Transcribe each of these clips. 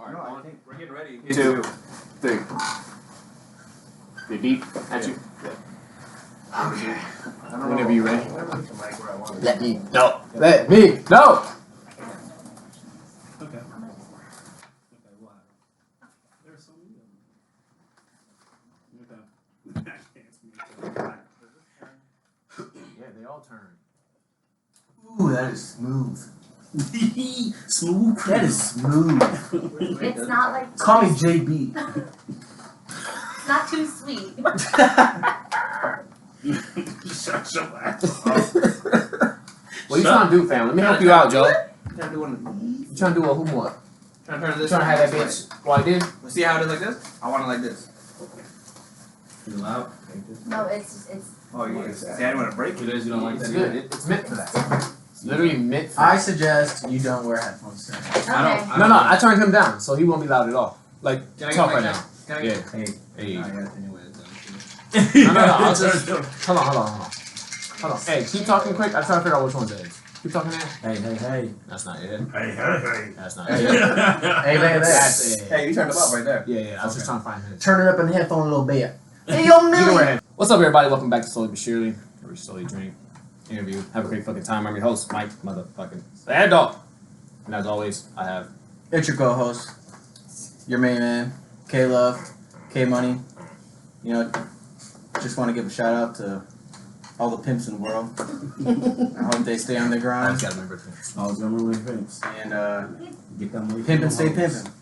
Alright, I think we're getting ready. 2, 3. They beep at you? Yeah. Okay. Whenever you're ready. Let me know. Let me know! Okay. Wow. There are so many of them. Yeah, they all turn. Ooh, that is smooth. Smooth. That is smooth. It's not like Call me JB. it's not too sweet. Shut your ass. What you trying to do, fam? Let me help you out, Joe. Trying to do one. You trying to do a who what? Trying to turn You this. trying to have that bitch while I did? See how it is like this? I want it like this. You loud? No, it's Oh yeah. See, I didn't want to break it. You don't like It's that? good. It's meant for that. It's literally meant for I that. suggest you don't wear headphones today. okay. No, I turned him down, so he won't be loud at all. Like, Can I get talk my right check? now. Can I Yeah. get? Hey. Hey. Anyway. No, I'll just... Hold on. Hold on. Hey, keep talking quick. I'm trying to figure out which one's Ed. Keep talking there. Hey. That's not Ed. Hey. That's not Hey. Ed. Hey, That's Ed. Hey, you turned them up right there. Yeah, I was just trying to find him. Turn it up in the headphone a little bit. Hey, yo, Either Millie. way. What's up, everybody? Welcome back to Slowly But Surely, where we slowly drink, interview, have a great fucking time. I'm your host, Mike motherfucking Dog. And as always, I have... It's your co-host, your main man, K-Love, K-Money. You know, just want to give a shout out to all the pimps in the world. I hope they stay on their I grind. just gotta remember things. I was gonna remember the pimps. And Get that money. pimp and stay pimping.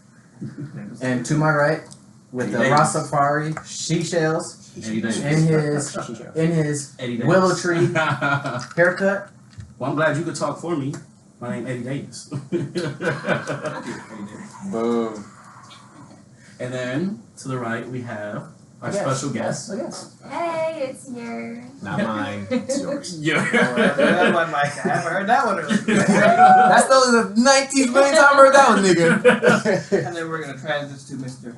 And to my right, with the Rastafari seashells Eddie Davis. in his Eddie Davis. willow tree haircut. Well, I'm glad you could talk for me. My name Eddie Davis. Boom. And then to the right we have our special guest. I guess. Hey, it's your Not mine. It's yours. Yeah. That one, Mike. I haven't heard that one earlier. That's the 19th million time I heard that one, nigga. And then we're gonna transition to Mr.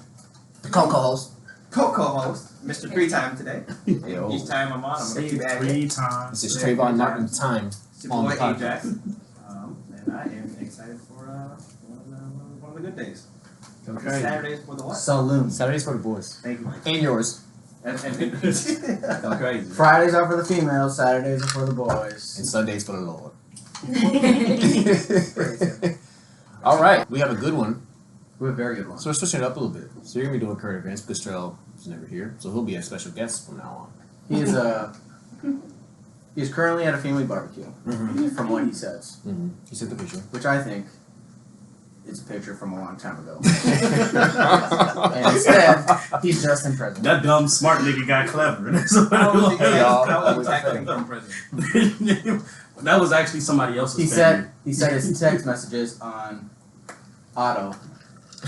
Co-host. Co-host, Mr. 3-time today. Yo. Each time I'm on, I'm gonna Say keep it adding. 3 times. This is Trayvon Martin time. It's your on boy the podcast. Ajax. And I am excited for one of the good days. Okay. Saturdays for the what? Saloon. Saturdays for the boys. Thank you, Mike. And yours. And Go crazy. Fridays are for the females, Saturdays are for the boys. And Sundays for the Lord. All right. We have a good one. We have a very good one. So we're switching it up a little bit. So you're going to be doing current events because Trell is never here. So he'll be a special guest from now He is he's currently at a family barbecue, on. from what he says, He sent the picture. which I think is a picture from a long time ago. And instead, he's just in prison. That dumb smart nigga got clever. That's what How was he Hey, y'all. how was he tackling from prison? That was actually somebody else's He family. said his text messages on auto,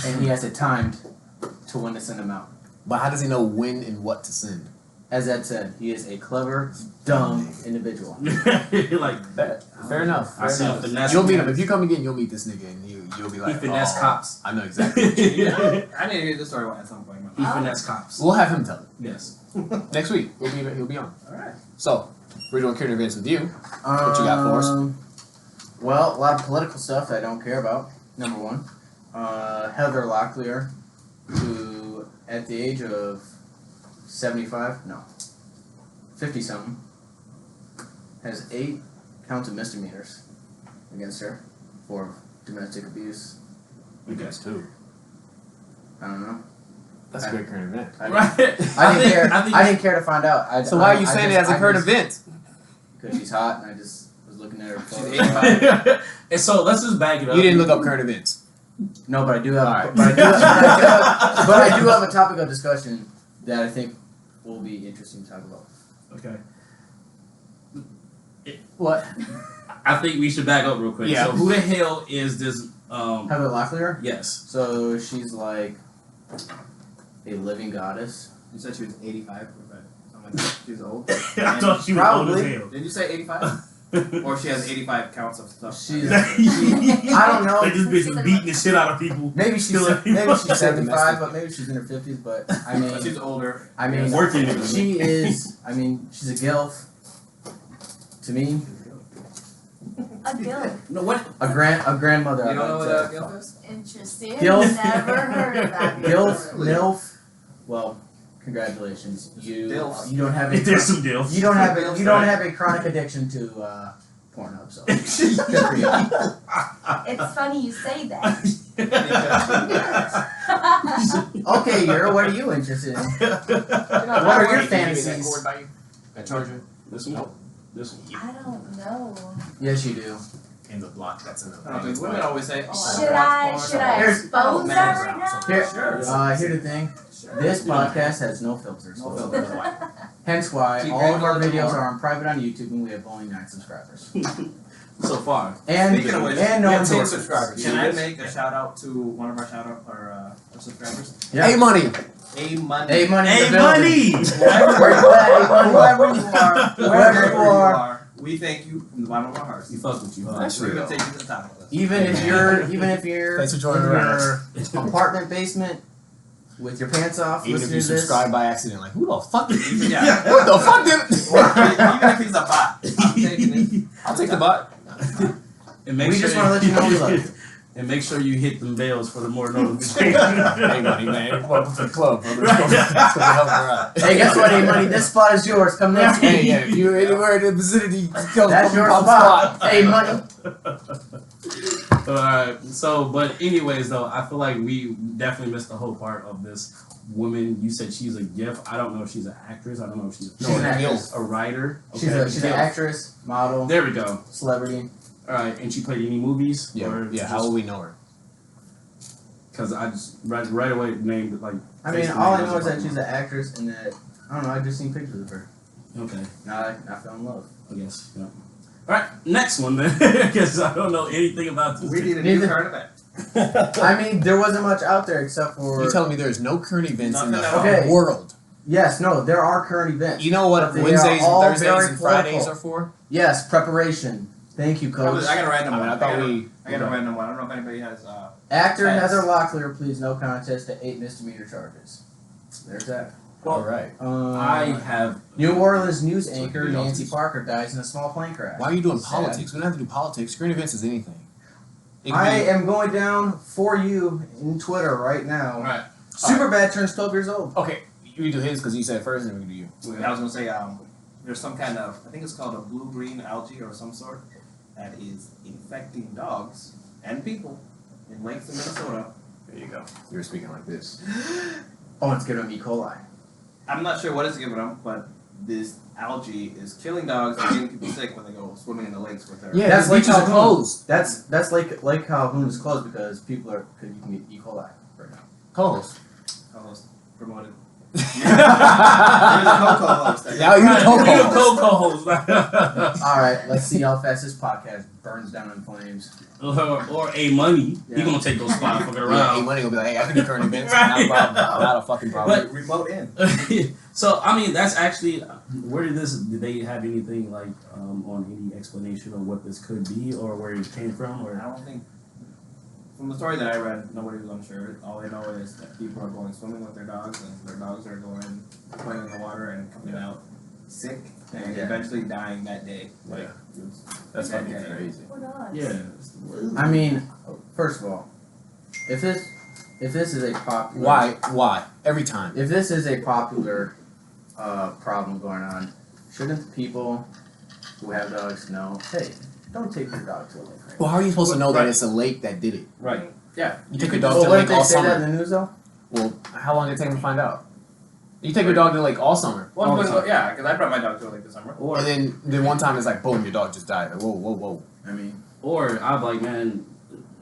and he has it timed to when to send them out. But how does he know when and what to send? As Ed said, he is a clever, dumb individual. Like That, fair enough. I see him finesse. You'll meet him. If you come again, you'll meet this nigga and you'll be He like, finesse oh, cops. I know exactly what you mean. I need to hear this story at some point. He finesse cops. We'll have him tell it. Yes. Next week. He'll be on. Alright. So, we're doing current events with you. What you got for us? Well, a lot of political stuff that I don't care about, number one. Heather Locklear, who at the age of 50-something, has 8 counts of misdemeanors against her for domestic abuse. You guys too. I don't know. That's a great current event. Right. I didn't care to find out. So why are you saying it as a current event? Because she's hot, and I just was looking at her She's photo. 85. And so let's just back it up. You didn't look up current events. No, but I do have. Alright. But I do have a topic of discussion that I think will be interesting to talk about. Okay. What? I think we should back up real quick. Yeah. So who the hell is this? Heather Locklear. Yes. So she's like a living goddess. You said she was 85. Something like that. She was old. I thought she was old as hell. Did you say 85? Or she has 85 counts of stuff. She's. I don't know. Like this bitch is beating the shit out of people. Maybe she's Domestic. 75, but maybe she's in her 50s. But I mean, She's older. Working. she is. I mean, she's a gilf. To me, A gilf. No, what? A grandmother. You don't know what I'd a say. gilf is? Interesting. Gilf. Never heard of that. Gilf, MILF. Well, congratulations. You Dilfs. don't have a There's some deals. you don't have a chronic addiction to Pornhub. So good for you. It's funny you say that. Okay, Euro, what are you interested in? What are your fantasies? That charger? This one? This one. I don't know. Yes, you do. In the block, that's in the. I don't think women always say, oh, Should I Here's- expose man, that right now? Here, Sure. here's the thing. This podcast has no filters. No filters. Hence why Keep all of our going videos more. are on private on YouTube, and we have only 9 subscribers. So far. And Speaking of which, and no we have 10 endorsements. subscribers. Can I make a shout out to one of our our subscribers? Yeah. Hey, money. A Money. Hey, money. in Hey, the building. money! Where you at? Whoever you are, Wherever wherever you you are. are, we thank you from the bottom of our hearts. He fucked with you, huh? That's We're real. gonna take you to the top of this. Even if you're Thanks for in joining your apartment basement with your pants off, Even if listening you to this. subscribe by accident, like, who the fuck did Even- yeah. What the fuck did Even if he's a bot, I'm taking it. I'll take the bot. And make We sure just want to let you know we love you. And make sure you hit them bells for the more notifications. Hey, money, man. Welcome to the club, brother. Let's go help her out. Hey, guess what, Hey Money? This spot is yours. Come next Hey, week. yeah, if you're anywhere in the vicinity, go That's your pop spot. Hey, Money. Alright, so, but anyways though, I feel like we definitely missed the whole part of this woman. You said she's a gift. I don't know if she's an actress. I don't know if she's She's an actress. a writer. She's an actress, model, There we go. celebrity. Alright, and she played any movies? Yeah, how will we know her? Because I just right away named it like. I mean, Facebook all I names know is or that she's something. an actress and that, I don't know, I just seen pictures of her. Okay, Now I fell in love. I guess. Yeah. Alright, next one then. Because I don't know anything about this. We need a Neither- new card event. I mean, there wasn't much out there except for. You telling me there's no current events in the Nothing at all. world? Yes, no, there are current events. You know what But they Wednesdays are all and Thursdays very and Fridays political. are for? Yes, preparation. Thank you, I Coach. got a random one. I got a random one. I don't know if anybody has. Actor Yes. Heather Locklear pleads no contest to 8 misdemeanor charges. There's that. Well, Alright. I have. New Orleans news anchor Pretty Nancy awesome. Parker dies in a small plane crash. Why are you doing Sad. politics? We don't have to do politics. Current events is anything. It could I be- am going down for you in Twitter right now. Alright. Superbad turns 12 years old. Okay, you do his because you said it first, and then we can do you. I was gonna say there's some kind of, I think it's called a blue-green algae or some sort that is infecting dogs and people in lakes in Minnesota. There you go. You were speaking like this. Oh, it's giving them E. coli. I'm not sure what it's giving them, but this algae is killing dogs and getting people sick when they go swimming in the lakes with their. Yeah, That's these like beaches are Calhoun. closed. That's like Calhoun is closed because people are you can get E. coli right now. Co-host. Co-host promoted. You're the co-host. Now you're the You're co-host. the co-host. All right, let's see how fast this podcast burns down in flames. or A Money. Yeah. He gonna take those spots fucking Yeah, around. hey, money will be like, hey, I can do current events. Not a problem. Not a fucking problem. Remote in. So I mean, that's actually where did they have anything like on any explanation of what this could be or where it came from or? I don't think. From the story that I read, nobody was unsure. All they know is that people are going swimming with their dogs, and their dogs are going playing in the water and coming out sick and Yeah. eventually dying that day. Yeah. That's fucking okay. crazy. What else? Yeah. I mean, first of all, if this is a popular Why? Every time. if this is a popular problem going on, shouldn't the people who have dogs know? Hey, don't take your dog to a lake. Right? Well, how are you supposed to know that Right. it's a lake that did it? Right. Yeah. You take your dog Well, to the what lake if they all say that summer. in the news though? Well, how long did it take them to find out? You take your dog to the lake all summer. Well, All the because time. yeah, because I brought my dog to a lake this summer. Or And then one time it's like, boom, your dog just died. Like, whoa. I mean, or I'm like, man,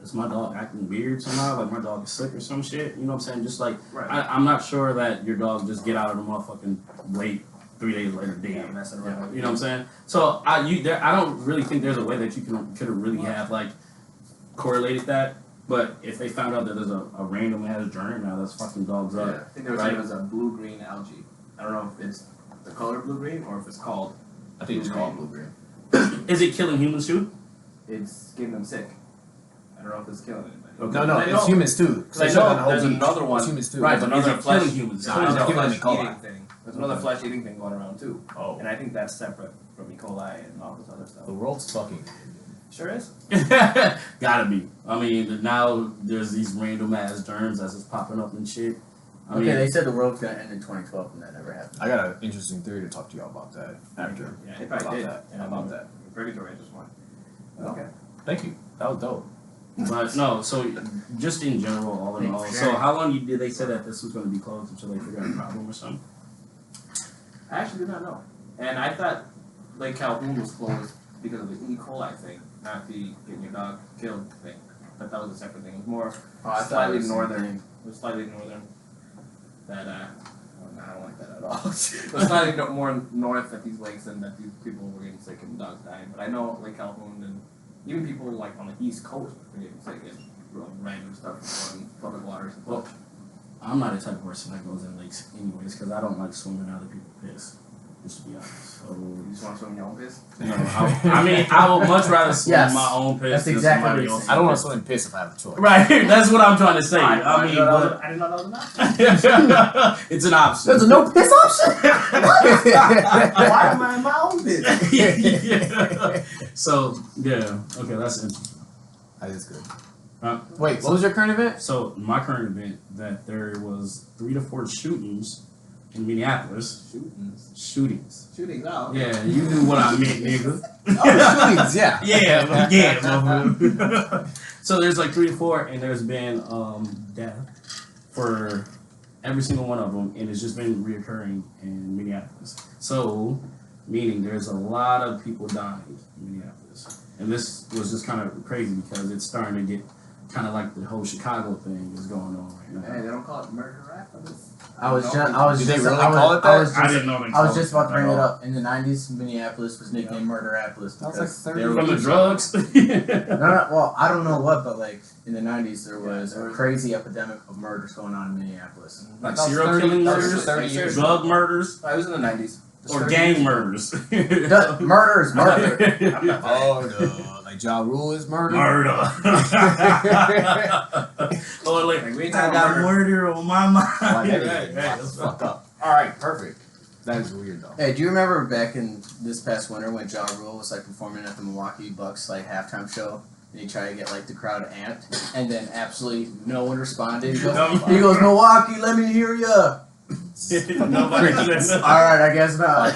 is my dog acting weird somehow? Like my dog is sick or some shit. You know what I'm saying? Just like Right. I'm not sure that your dog just get out of the motherfucking lake 3 days later Yeah, dead. messing around. You know what I'm saying? So I don't really think there's a way that you could really have like correlated that. But if they found out that there's a random ass germ now, that's fucking dogs I up. think they were saying it was a blue-green algae. I don't know if it's the color blue-green or if it's called. I think it's called blue green. Is it killing humans too? It's getting them sick. I don't know if it's killing anybody. Okay. No, I it's know- humans too. Because I know there's another one. It's humans too. Right, There's but another is it flesh. killing humans? There's No, another it's giving them E. flesh coli. eating thing. There's another flesh eating thing going around too. Oh. And I think that's separate from E. coli and all this other stuff. The world's fucking Sure is. Gotta be. I mean, now there's these random ass germs that's just popping up and shit. I mean, They said the world's gonna end in 2012, and that never happened. I got an interesting theory to talk to y'all about that after. Yeah, it probably did. How about that? Regulatory, I just want. Okay. Thank you. That was dope. But no, so just in general, all in all. Thanks, So Sharon. how long did they say that this was going to be closed until they figure out a problem or something? I actually did not know. And I thought Lake Calhoun was closed because of the E. coli thing, not the getting your dog killed thing. But that was a separate thing. It was more slightly northern. It was slightly northern. That no, I don't like that at all. It was slightly more north at these lakes and that these people were getting sick and dogs dying. But I know Lake Calhoun and even people like on the East Coast were getting sick and random stuff from public waters. Well, I'm not the type of person that goes in lakes anyways because I don't like swimming out of people's piss. Just to be honest. So You just want to swim in your own piss? no, I mean I would much rather swim Yes, in my own piss that's than exactly somebody what he else's. I don't want to swim in piss if I have a choice. Right, that's what I'm trying to say. I mean, I didn't know that was an option. it's an option. There's a no piss option. Why am I in my own piss? Yeah. So yeah, okay, that's interesting. That is good. Wait, what was your current event? So my current event that there was 3 to 4 shootings in Minneapolis. Shootings. Oh. Yeah, you knew what I meant, nigga. Shootings, yeah. Yeah, motherfucker. So there's like 3 to 4, and there's been death for every single one of them, and it's just been reoccurring in Minneapolis. So, meaning there's a lot of people dying in Minneapolis, and this was just kind of crazy because it's starting to get kind of like the whole Chicago thing is going on right now. Hey, they don't call it murder rap for this. I was Did just they really I was- call it that? I was I just, didn't know they I was called just about to bring at it all. up. In the 90s, Minneapolis was nicknamed Murderapolis That was because like 30 they were From the drugs. No, well, I don't know what, but like in the 90s, there was a crazy epidemic of murders going on in Minneapolis. Like That was serial 30 killing that was murders, 30 years drug ago. murders, I was in the 90s. or gang murders. Murder is murder. Oh, no. Like Ja Rule is murder? Murder. Or like, Like, we ain't I talking got murder. murder on my mind. Like, Right, everything. right, That's that's fucked up. Alright, perfect. That is weird, though. Hey, do you remember back in this past winter when Ja Rule was like performing at the Milwaukee Bucks like halftime show? And he tried to get like the crowd amped, and then absolutely no one responded. He goes, Milwaukee, let me hear ya. Nobody. Alright, I guess not.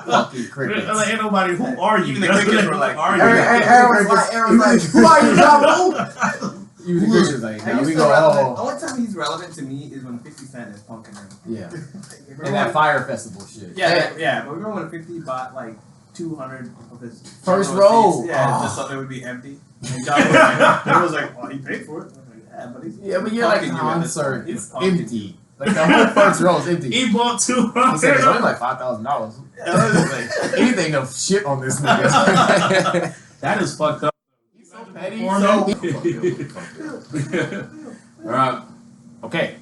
Fucking crickets. Like, ain't nobody. Who are you? Even the crickets were like, Who are you? Everyone's like, who are you, Ja Rule? Even the crickets like, I now used we to go, relevant. oh. The only time he's relevant to me is when 50 Cent is punking him. Yeah. And that Fire Festival shit. Yeah, but remember when 50 bought like 200 of his First seats? row. Yeah, Oh. just so it would be empty. And John was like, well, he paid for it. I was like, yeah, but he's Yeah, but you're like punking you at this concert. point. He's It's punking empty. Like the whole first row is empty. He bought He said it's only 200. like $5,000. you. Anything of shit on this nigga. That is fucked up. He's so petty. All right. Okay,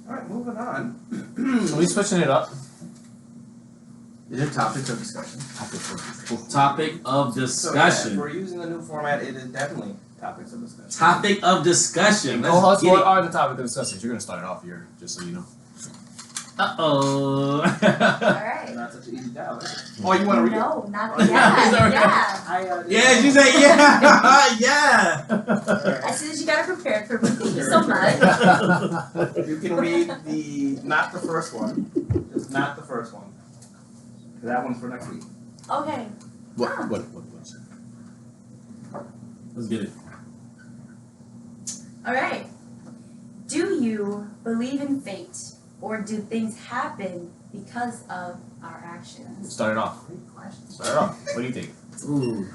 Alright, moving on. so we switching it up. Is it topics of discussion? Topic of So, yeah, if discussion. we're using the new format, it is definitely topics of discussion. Topic of discussion. Co-host, Let's get what it. are the topic of discussion? You're gonna start it off here, just so you know. Uh-oh. Alright. Not such an easy job, is it? Oh, you want to read it? No, not Oh, yeah. Yeah, she said yeah. Yeah. I see that you got it prepared for me. Thank you so much. You can read not the first one, just not the first one. That one's for next week. Okay. What? Let's get it. Alright. Do you believe in fate? Or do things happen because of our actions? Start it off. Great question. Start it off. What do you think? Ooh.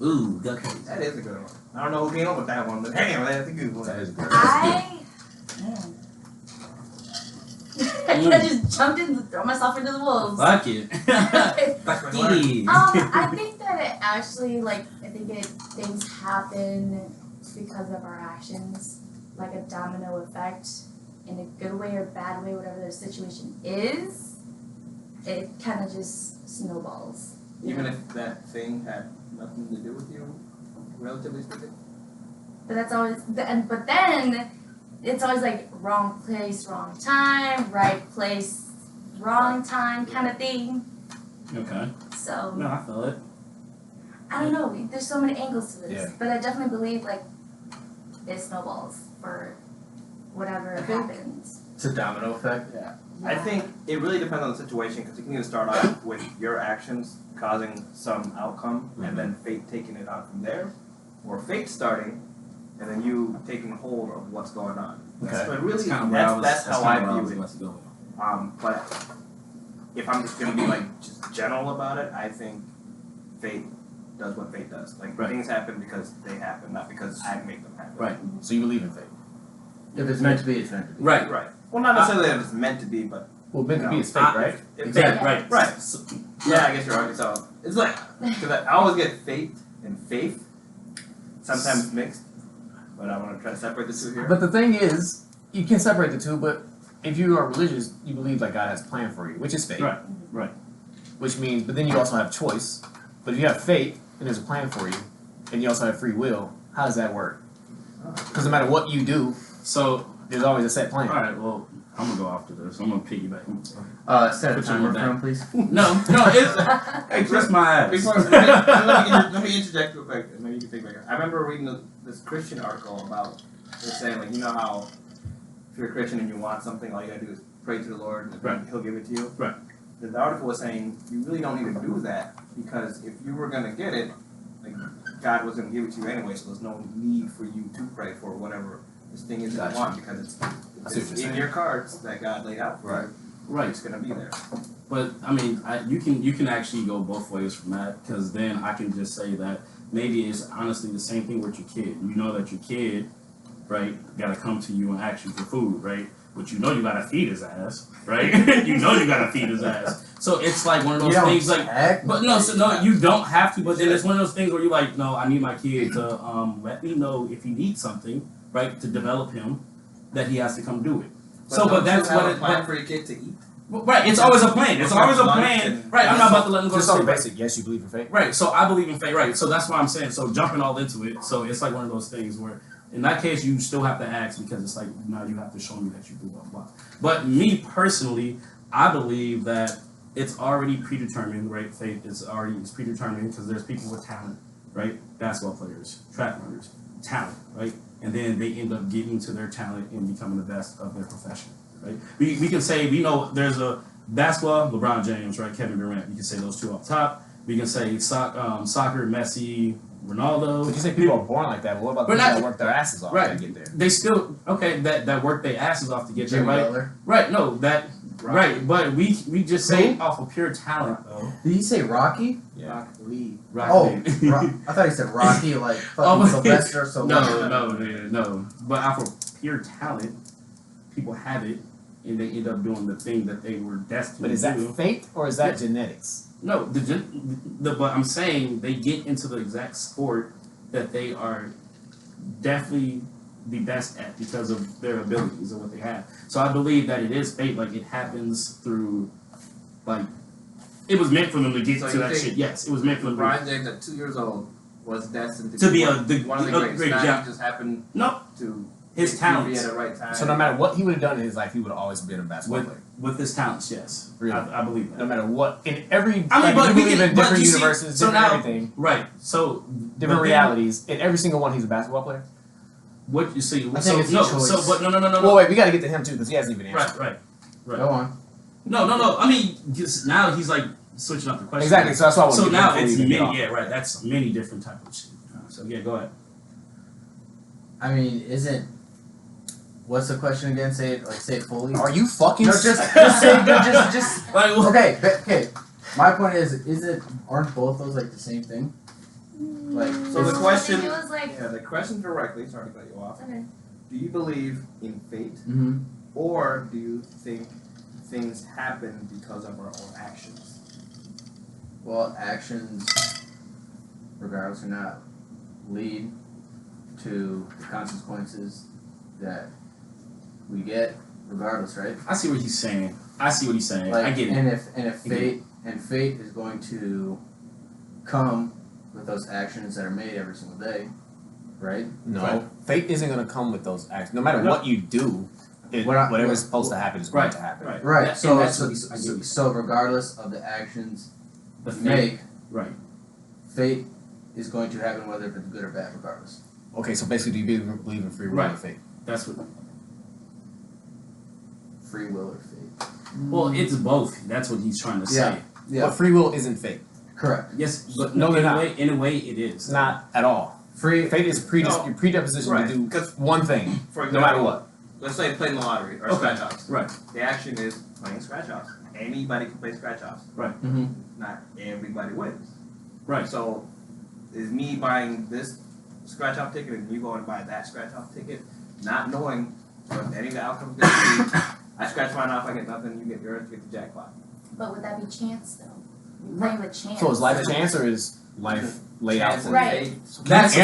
Ooh, okay. That is a good one. I don't know who came up with that one, but damn, that's a good one. That is a good one. I just jumped in and throw myself into the wolves. Fuck it. That's my word. Yeah. I think that it actually, things happen because of our actions, like a domino effect, in a good way or bad way, whatever the situation is, it kind of just snowballs. Even if that thing had nothing to do with you, relatively speaking. But that's always, but then, it's always like wrong place, wrong time, right place, wrong time kind of thing. Okay. So, No, I feel it. I don't know. There's so many angles to this, Yeah. but I definitely believe like it snowballs for whatever happens. It's a domino effect. Yeah. I think it really depends on the situation because you can either start off with your actions causing some outcome and then fate taking it on from there, or fate starting and then you taking hold of what's going on. Okay. So it really, That's kind of where I was. that's how I kinda where view was it. about to go. But if I'm just gonna be like just general about it, I think fate does what fate does. Like Right. things happen because they happen, not because I make them happen. Right. So you believe in fate? If it's meant to be, it's meant to be. Right. Right. Well, not necessarily that it's meant to be, but Well, meant to be No. is fate, right? Exactly. Right. Right. So, Yeah, I guess you're right. So it's like because I always get fate and faith sometimes mixed, but I want to try to separate the two here. But the thing is, you can separate the two, but if you are religious, you believe that God has a plan for you, which is fate. Right, right. Which means, but then you also have choice. But if you have faith and there's a plan for you, and you also have free will, how does that work? Because no matter what you do, So, there's always a set plan. all right. Well, I'm gonna go after this. I'm gonna piggyback. Set a Put your timer one for down. him, please. No, it's just my ass. Before, let me interject real quick, and maybe you can take back. I remember reading this Christian article about they're saying like, you know how if you're a Christian and you want something, all you gotta do is pray to the Lord and Right. He'll give it to you. Right. The article was saying you really don't need to do that because if you were gonna get it, like God was gonna give it to you anyway, so there's no need for you to pray for whatever this thing is that Gotcha. you want because see what it's you're in saying. your cards that God laid out for you. Right. It's gonna be there. But I mean, you can actually go both ways from that because then I can just say that maybe it's honestly the same thing with your kid. You know that your kid, right, gotta come to you and ask you for food, right? But you know you gotta feed his ass, right? You know you gotta feed his ass. So it's like one of those things like. But no, so no, you don't have to. But then it's one of those things where you're like, no, I need my kid to let me know if he needs something, right, to develop him, that he has to come do it. But that's you have what a it. plan for your kid to eat. Right, it's always a plan. It's always a plan. Right, I'm not about to let him go to Just on sleep. basic, yes, you believe in fate. Right, so I believe in fate. Right, so that's why I'm saying. So jumping all into it. So it's like one of those things where, in that case, you still have to ask because it's like now you have to show me that you do blah blah. But me personally, I believe that it's already predetermined. Right, fate is predetermined because there's people with talent. Right, basketball players, track runners, talent. Right, and then they end up getting to their talent and becoming the best of their profession. Right, we can say we know there's a basketball, LeBron James, right, Kevin Durant. You can say those two off top. We can say soccer, Messi, Ronaldo. But you say people are born like that, but what about But people not- that work their asses off Right. to get there? They still that work their asses off to get there, Jimmy right? Butler. Right, no, that right, but we just say off of pure talent though. Did he say Rocky? Yeah. Rock Lee. Right. Oh, I thought he said Rocky, like fucking Sylvester. So No. But off of pure talent, people have it, and they end up doing the thing that they were destined But is to that do. fate or is that genetics? No, but I'm saying they get into the exact sport that they are definitely the best at because of their abilities and what they have. So I believe that it is fate. Like it happens through, like it was meant for them to get So to you that think shit. Yes, it was meant for them. LeBron James at 2 years old was destined To be one of the greatest. great Now job. he just happened No, to his be talents. at the right time. So no matter what he would have done in his life, he would have always been a basketball player. With his talents, yes, Really? I believe that. No matter what, in every, I mean, like, but you we believe can- in but different you see- universes, so different now- everything, Right. So different but then- realities. In every single one, he's a basketball player. What you see? I So think it's no. a choice. So but no. Well, wait, we got to get to him too because he hasn't even answered. Right. Go on. No. I mean, now he's like switching up the question. Exactly. So that's why I want So to now get it's him many. before you Yeah, even right. That's many different type of shit. So yeah, go ahead. I mean, isn't what's the question again? Say it fully. get off. Are you fucking? No, just say just. Like, Okay. My point is aren't both those like the same thing? Like, So the question- I think it was like Yeah, the question directly, sorry to cut you off. okay. Do you believe in fate, Mm-hmm. or do you think things happen because of our own actions? Well, actions, regardless or not, lead to the consequences that we get, regardless, right? I see what he's saying. I Like, I get it. And if fate is going to come with those actions that are made every single day, right? No, Right. fate isn't going to come with those acts. No matter No. what you do, whatever's supposed to happen is going to happen. Right. Right. That- So and that's what he's- I get it. so regardless of the actions The you fate. make, Right. fate is going to happen whether if it's good or bad, regardless. Okay, so basically, do you believe in free will or fate? That's what. Free will or fate? Well, it's both. That's what he's trying to say. Yeah. But free will isn't fate. Correct. Yes, but No, they're not. in a way, it is. It's not at all. Fate is your predisposition to do one thing, For example, no matter what. Let's say playing the lottery or scratch-offs. Right. The action is playing scratch-offs. Anybody can play scratch-offs. Mm-hmm. Not everybody wins. Right. So, is me buying this scratch-off ticket and you go and buy that scratch-off ticket, not knowing what any of the outcomes going to be? I scratch mine off, I get nothing, you get yours, you get the jackpot. But would that be chance though? You're playing with chance. So is life a chance or is life laid out for you? Right. That's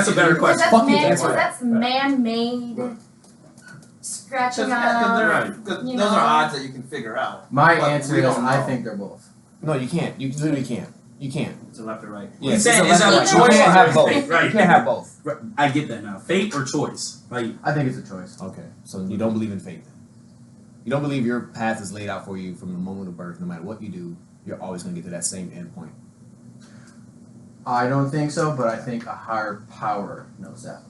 a better question. That's, Fuck you, answer that. that's man-made scratching Because those you know. are odds that you can figure out. My But answer we is don't I know. think they're both. No, you can't. You literally can't. You can't. It's a left or right. Yeah, He's saying it's is that a left or choice right. You can't or have is both. fate? Right. You can't have both. Right. I get that now. Fate or choice? Like, I think it's a choice. Okay, so you don't believe in fate then? You don't believe your path is laid out for you from the moment of birth. No matter what you do, you're always going to get to that same end point. I don't think so, but I think a higher power knows that.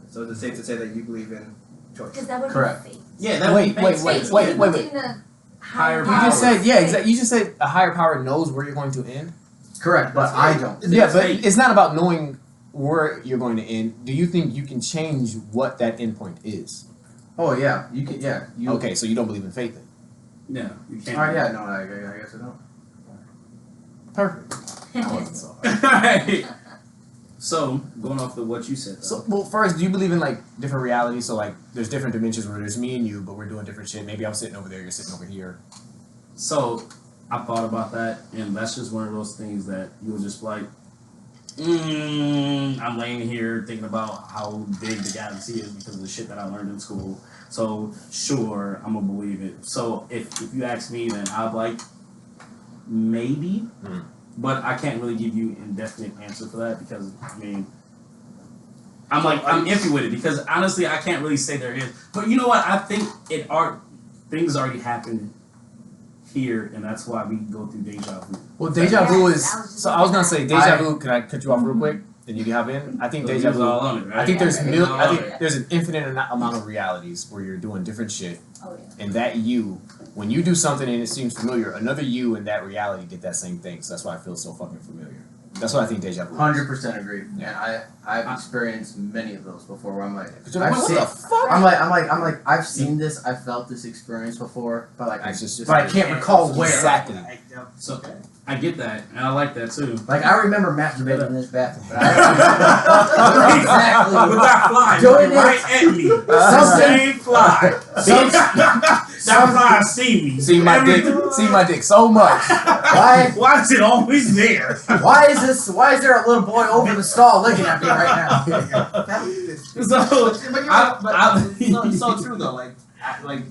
So is it safe to say that you believe in choice? Because that would Correct. be fate. yeah, that Wait. Fate's Wait. within a higher You power. just said You just said a higher power knows where you're going to end. Correct, but I don't. Yeah, but it's not about knowing where you're going to end. Do you think you can change what that end point is? Oh yeah, you can. Yeah, you. Okay, so you don't believe in fate then? Yeah, you can't. All right, yeah, no, I guess I don't. Perfect. I wasn't so. Right. So, going off of what you said, though. So, well, first, do you believe in like different realities? So, like, there's different dimensions where there's me and you, but we're doing different shit. Maybe I'm sitting over there, you're sitting over here. So, I thought about that, and that's just one of those things that you were just like, I'm laying here thinking about how big the galaxy is because of the shit that I learned in school. So, sure, I'm gonna believe it. So, if you ask me, then I'd like, maybe, but I can't really give you an indefinite answer for that because, I mean, I'm iffy with it because honestly, I can't really say there is. But you know what? I think things already happened here, and that's why we go through deja vu. Well, deja vu is. Yes, I was just So I was gonna say deja saying vu. Can I cut you off real quick? Then you can hop in. I think So deja he was vu. all on it, right? I think there's Yeah, I think yeah. there's an infinite amount of realities where you're doing different shit, Oh yeah. and that you, when you do something and it seems familiar, another you in that reality did that same thing. So that's why I feel so fucking familiar. That's why I think deja vu. 100% agree. Yeah. And I've experienced many of those before where I'm like, But you're like, I've what seen, the fuck? I'm like, I've seen this, I've felt this experience before, but like, It's but I can't recall where. Exactly. So I get that, and I like that too. Like, I remember masturbating in this bathroom, but I Exactly. exactly. With that fly Doing right at me. Something- Same fly. That fly see me. See my dick so much. Why is it always there? Why is there a little boy over the stall looking at me right now? So, But you're it's so true though. Like,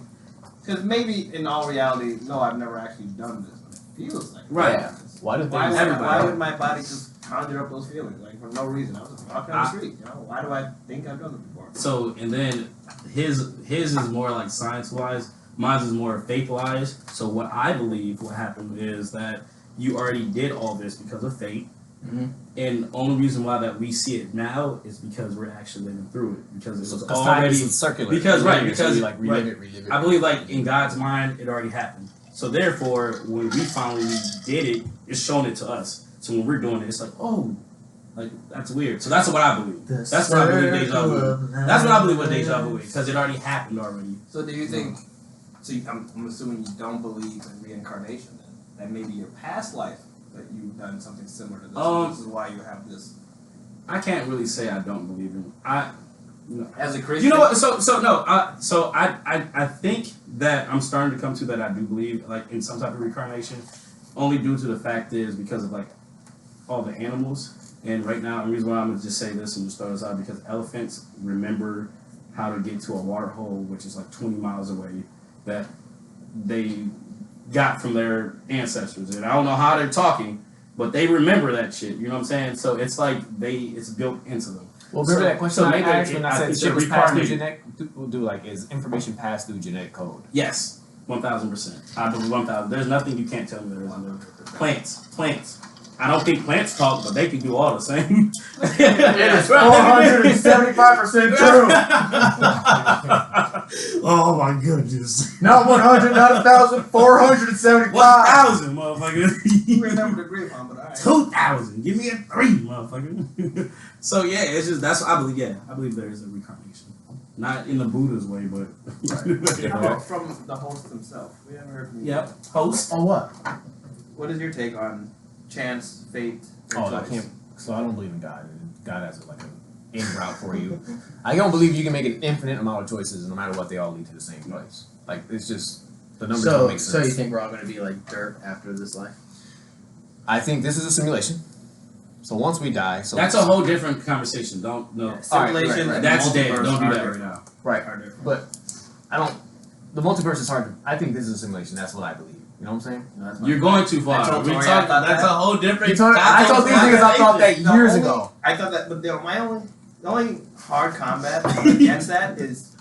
because maybe in all reality, no, I've never actually done this, but it feels like Right. it. Why do Why things? would my body just conjure up those feelings like for no reason? I was just walking down the street. You know, why do I think I've done this before? So, and then his is more like science wise. Mine is more faith wise. So what I believe what happened is that you already did all this because of fate. Mhm. And the only reason why that we see it now is because we're actually living through it. Because it was Time already is circular. because right, So because we like relive right. it, relive it. I believe like in God's mind it already happened. So therefore when we finally did it, it's showing it to us. So when we're doing it, it's like, oh, like that's weird. So that's what I believe. That's what I believe deja vu. That's what I believe what deja vu is, because it already happened already. So do you think? So I'm assuming you don't believe in reincarnation then? That maybe your past life that you've done something similar to this. And this is why you have this. I can't really say I don't believe in. As a Christian, You know what? So I think that I'm starting to come to that I do believe like in some type of reincarnation, only due to the fact is because of like all the animals. And right now, the reason why I'm gonna just say this and just throw this out because elephants remember how to get to a water hole, which is like 20 miles away, that they got from their ancestors. And I don't know how they're talking, but they remember that shit. You know what I'm saying? So it's like it's built into them. Well, remember that question I asked when I said think shit was they're passed through reincarnated. genetic? We'll do like, is information passed through genetic code? Yes, 1,000%. I believe 1,000. There's nothing you can't tell me there isn't. Plants. I don't think plants talk, but they can do all the same. It is 475% true. Oh my goodness. Not 100, not 1,000, 475. 1,000, motherfucker. You remember the grapevine, but alright. 2,000. Give me a 3, motherfucker. So yeah, it's just that's what I believe. Yeah, I believe there is a reincarnation. Not in the Buddha's way, but How about from the host himself? We haven't heard from you. Yep. Host. On what? What is your take on chance, fate, or Oh, I choice? can't. So I don't believe in God. God has like an end route for you. I don't believe you can make an infinite amount of choices, no matter what, they all lead to the same place. Like it's just the numbers don't make sense. So you think we're all going to be like dirt after this life? I think this is a simulation. So once we die, so That's a whole different conversation. Don't no. Simulation. Right. and That's dead. multiverse Don't do are that right different. now. right. Are different. But I don't. The multiverse is hard. I think this is a simulation. That's what I believe. You know what I'm saying? No, that's my You're going too far. I told We Tori talk- I thought that's that. a whole different. I told these niggas I thought that The years only- ago. I thought that, but the only hard combat against that is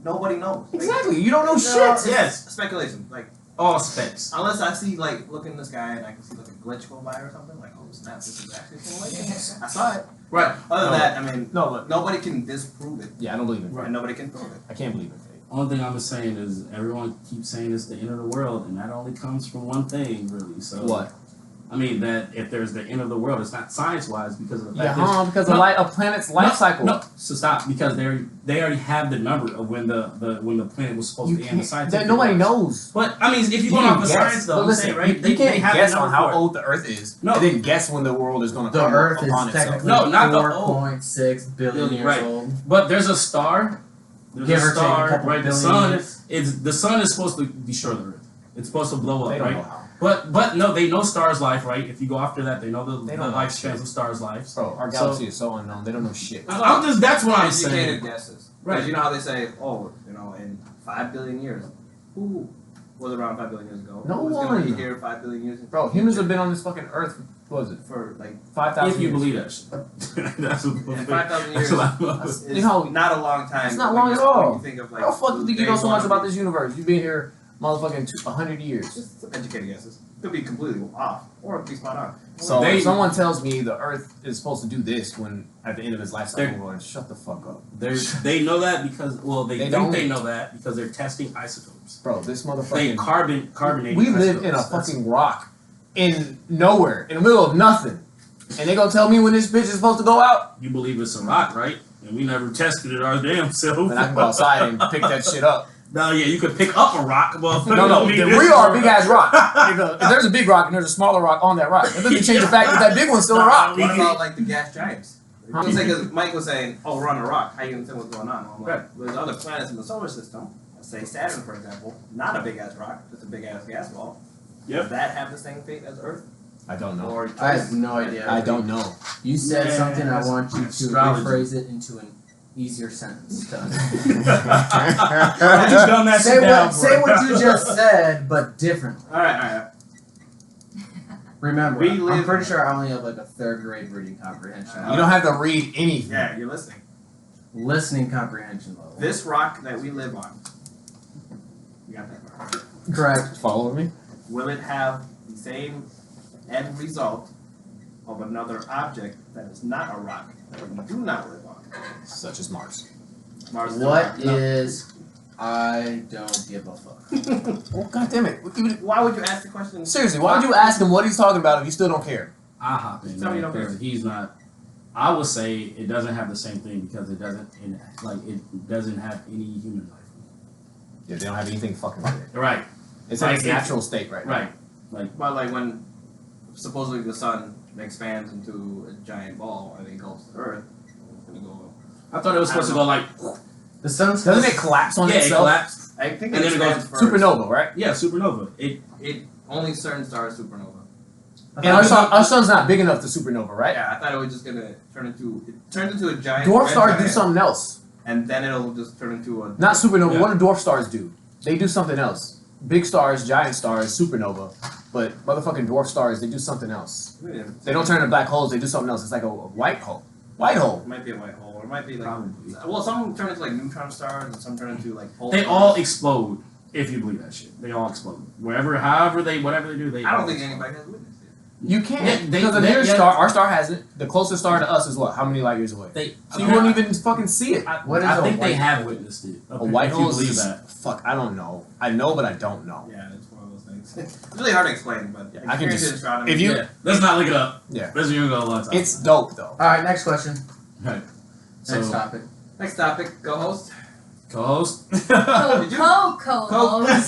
nobody knows. Like, Exactly. You don't know no, shit. it's Yes. speculation. Like All specs. unless I see like look in the sky and I can see like a glitch go by or something. Like oh snap, this is actually a simulation. I saw it. Right. Other No. than that, I mean, No, but nobody can disprove it, yeah, I don't believe in fate. and nobody can prove it. I can't believe in fate. Only thing I'm saying is everyone keeps saying it's the end of the world, and that only comes from one thing, really. So What? I mean, that if there's the end of the world, it's not science-wise because of the Yeah, fact that because no, a planet's life cycle. No, so stop because they already have the number of when the planet was supposed You to end. The can't. scientific Nobody wise. knows. But I mean, if you're You going can off of guess, science, though, but I'm listen, saying, right? you can't they have guess the on number how for it. old the Earth is. No. And then guess when the world is going to The come Earth is upon itself. technically No, not the old. 4.6 billion years Right. old. But there's a star. There's Give a or take a star, couple right? The billion sun years. the sun is supposed to destroy the Earth. It's supposed to blow They up, don't right? know how. But no, they know stars' life, right? If you go after that, they know the They don't know lifespans shit. of stars' lives. Bro, our galaxy is so unknown. They don't know shit. That's what I'm saying. Educated guesses. Right. Because you know how they say, oh, in 5 billion years, who was around 5 billion years ago? No Who's going to be one. here 5 billion years? Bro, humans have been on this fucking Earth, what was it, for like 5,000 If you years. believe that shit. That's what 5,000 years. That's what I'm- Is You know, not a long time. it's not when long you- at all. when You think of like How the fuck do you think you day know so much one about of this universe? You've been here motherfucking 100 years. Just some educated guesses. Could be completely off, or it could be spot on. So They- if someone tells me the Earth is supposed to do this when at the end of its life cycle, I'm going, shut the fuck up. They know that because they think don't. they know that because they're testing isotopes. Bro, this They motherfucking... carbonated. We live in a isotopes. fucking rock in nowhere, in the middle of nothing. And they gonna tell me when this bitch is supposed to go out? You believe it's a rock, right? And we never tested it our damn self. And I can go outside and pick that shit up. No, yeah, you could pick up a rock, motherfucker. No, We we are a big ass rock. If there's a big rock and there's a smaller rock on that rock, it doesn't change the fact that that big one's still a rock. What about like the gas giants? Huh? Because Mike was saying, "Oh, we're on a rock. How you understand what's going on?" Well, I'm like, there's other planets in the solar system. Let's say Saturn, for example, not a big ass rock, just a big ass gas ball. Yep. Does that have the same fate as Earth? I don't know. Or I have no idea. I don't know. You said Yeah, something. I want you to astrology. rephrase it into an easier sentence. To I just done that shit down for say it. what you just said, but differently. All right. Remember, We I'm live- pretty sure I only have like a 3rd grade reading comprehension. You don't have to read anything. Yeah, you're listening. Listening comprehension level. This rock that we live on, you got that part. Correct. Follow me? Will it have the same end result of another object that is not a rock that we do not live on? Such as Mars. Mars is a What rock. No. is? I don't give a fuck. Oh, God damn it. Why would you ask the question? Seriously, why would you ask him what he's talking about if you still don't care? I hop in Tell me you there don't because he's not. I would say it doesn't have the same thing because it doesn't have any human life. Yeah, they don't have anything fucking with it. Right. It's in Like its if- natural state right now. Right. But like when supposedly the sun expands into a giant ball and engulfs the Earth, it's gonna go. I thought it was supposed to go like The sun's Doesn't it collapse on yeah, it itself? collapsed. I think And then it goes expands first. Supernova, right? Yeah, supernova. It Only certain stars supernova. And our sun's not big enough to supernova, right? Yeah, I thought it was just gonna turn into a giant. Dwarf red stars do giant, something else. and then it'll just turn into a. Not supernova. Yeah. What do dwarf stars do? They do something else. Big stars, giant stars, supernova. But motherfucking dwarf stars, they do something else. They don't turn into black holes, they do something else. It's like a white hole. White hole. It might be a white hole, or it might be like. Probably. Well, some turn into like neutron stars, and some turn into like. they all explode if you believe that shit. They all explode. Whatever they do, they. I all don't think explode. anybody has witnessed it. You can't. Yeah, Because the nearest star, our star has it. The closest star to us is what? How many light years away? So you wouldn't even fucking see it. I think they have witnessed it. A white hole hole believe is that. Fuck, I don't know. I know, but I don't know. Yeah, it's one of those things. It's really hard to explain, but I can experience just- in astronomy. if you- Yeah. Let's not look it up. Yeah. Let's even go a long time. It's dope though. Alright, next question. Right. Next So, topic. Next topic, co-host. co-host. Did you- Co-host.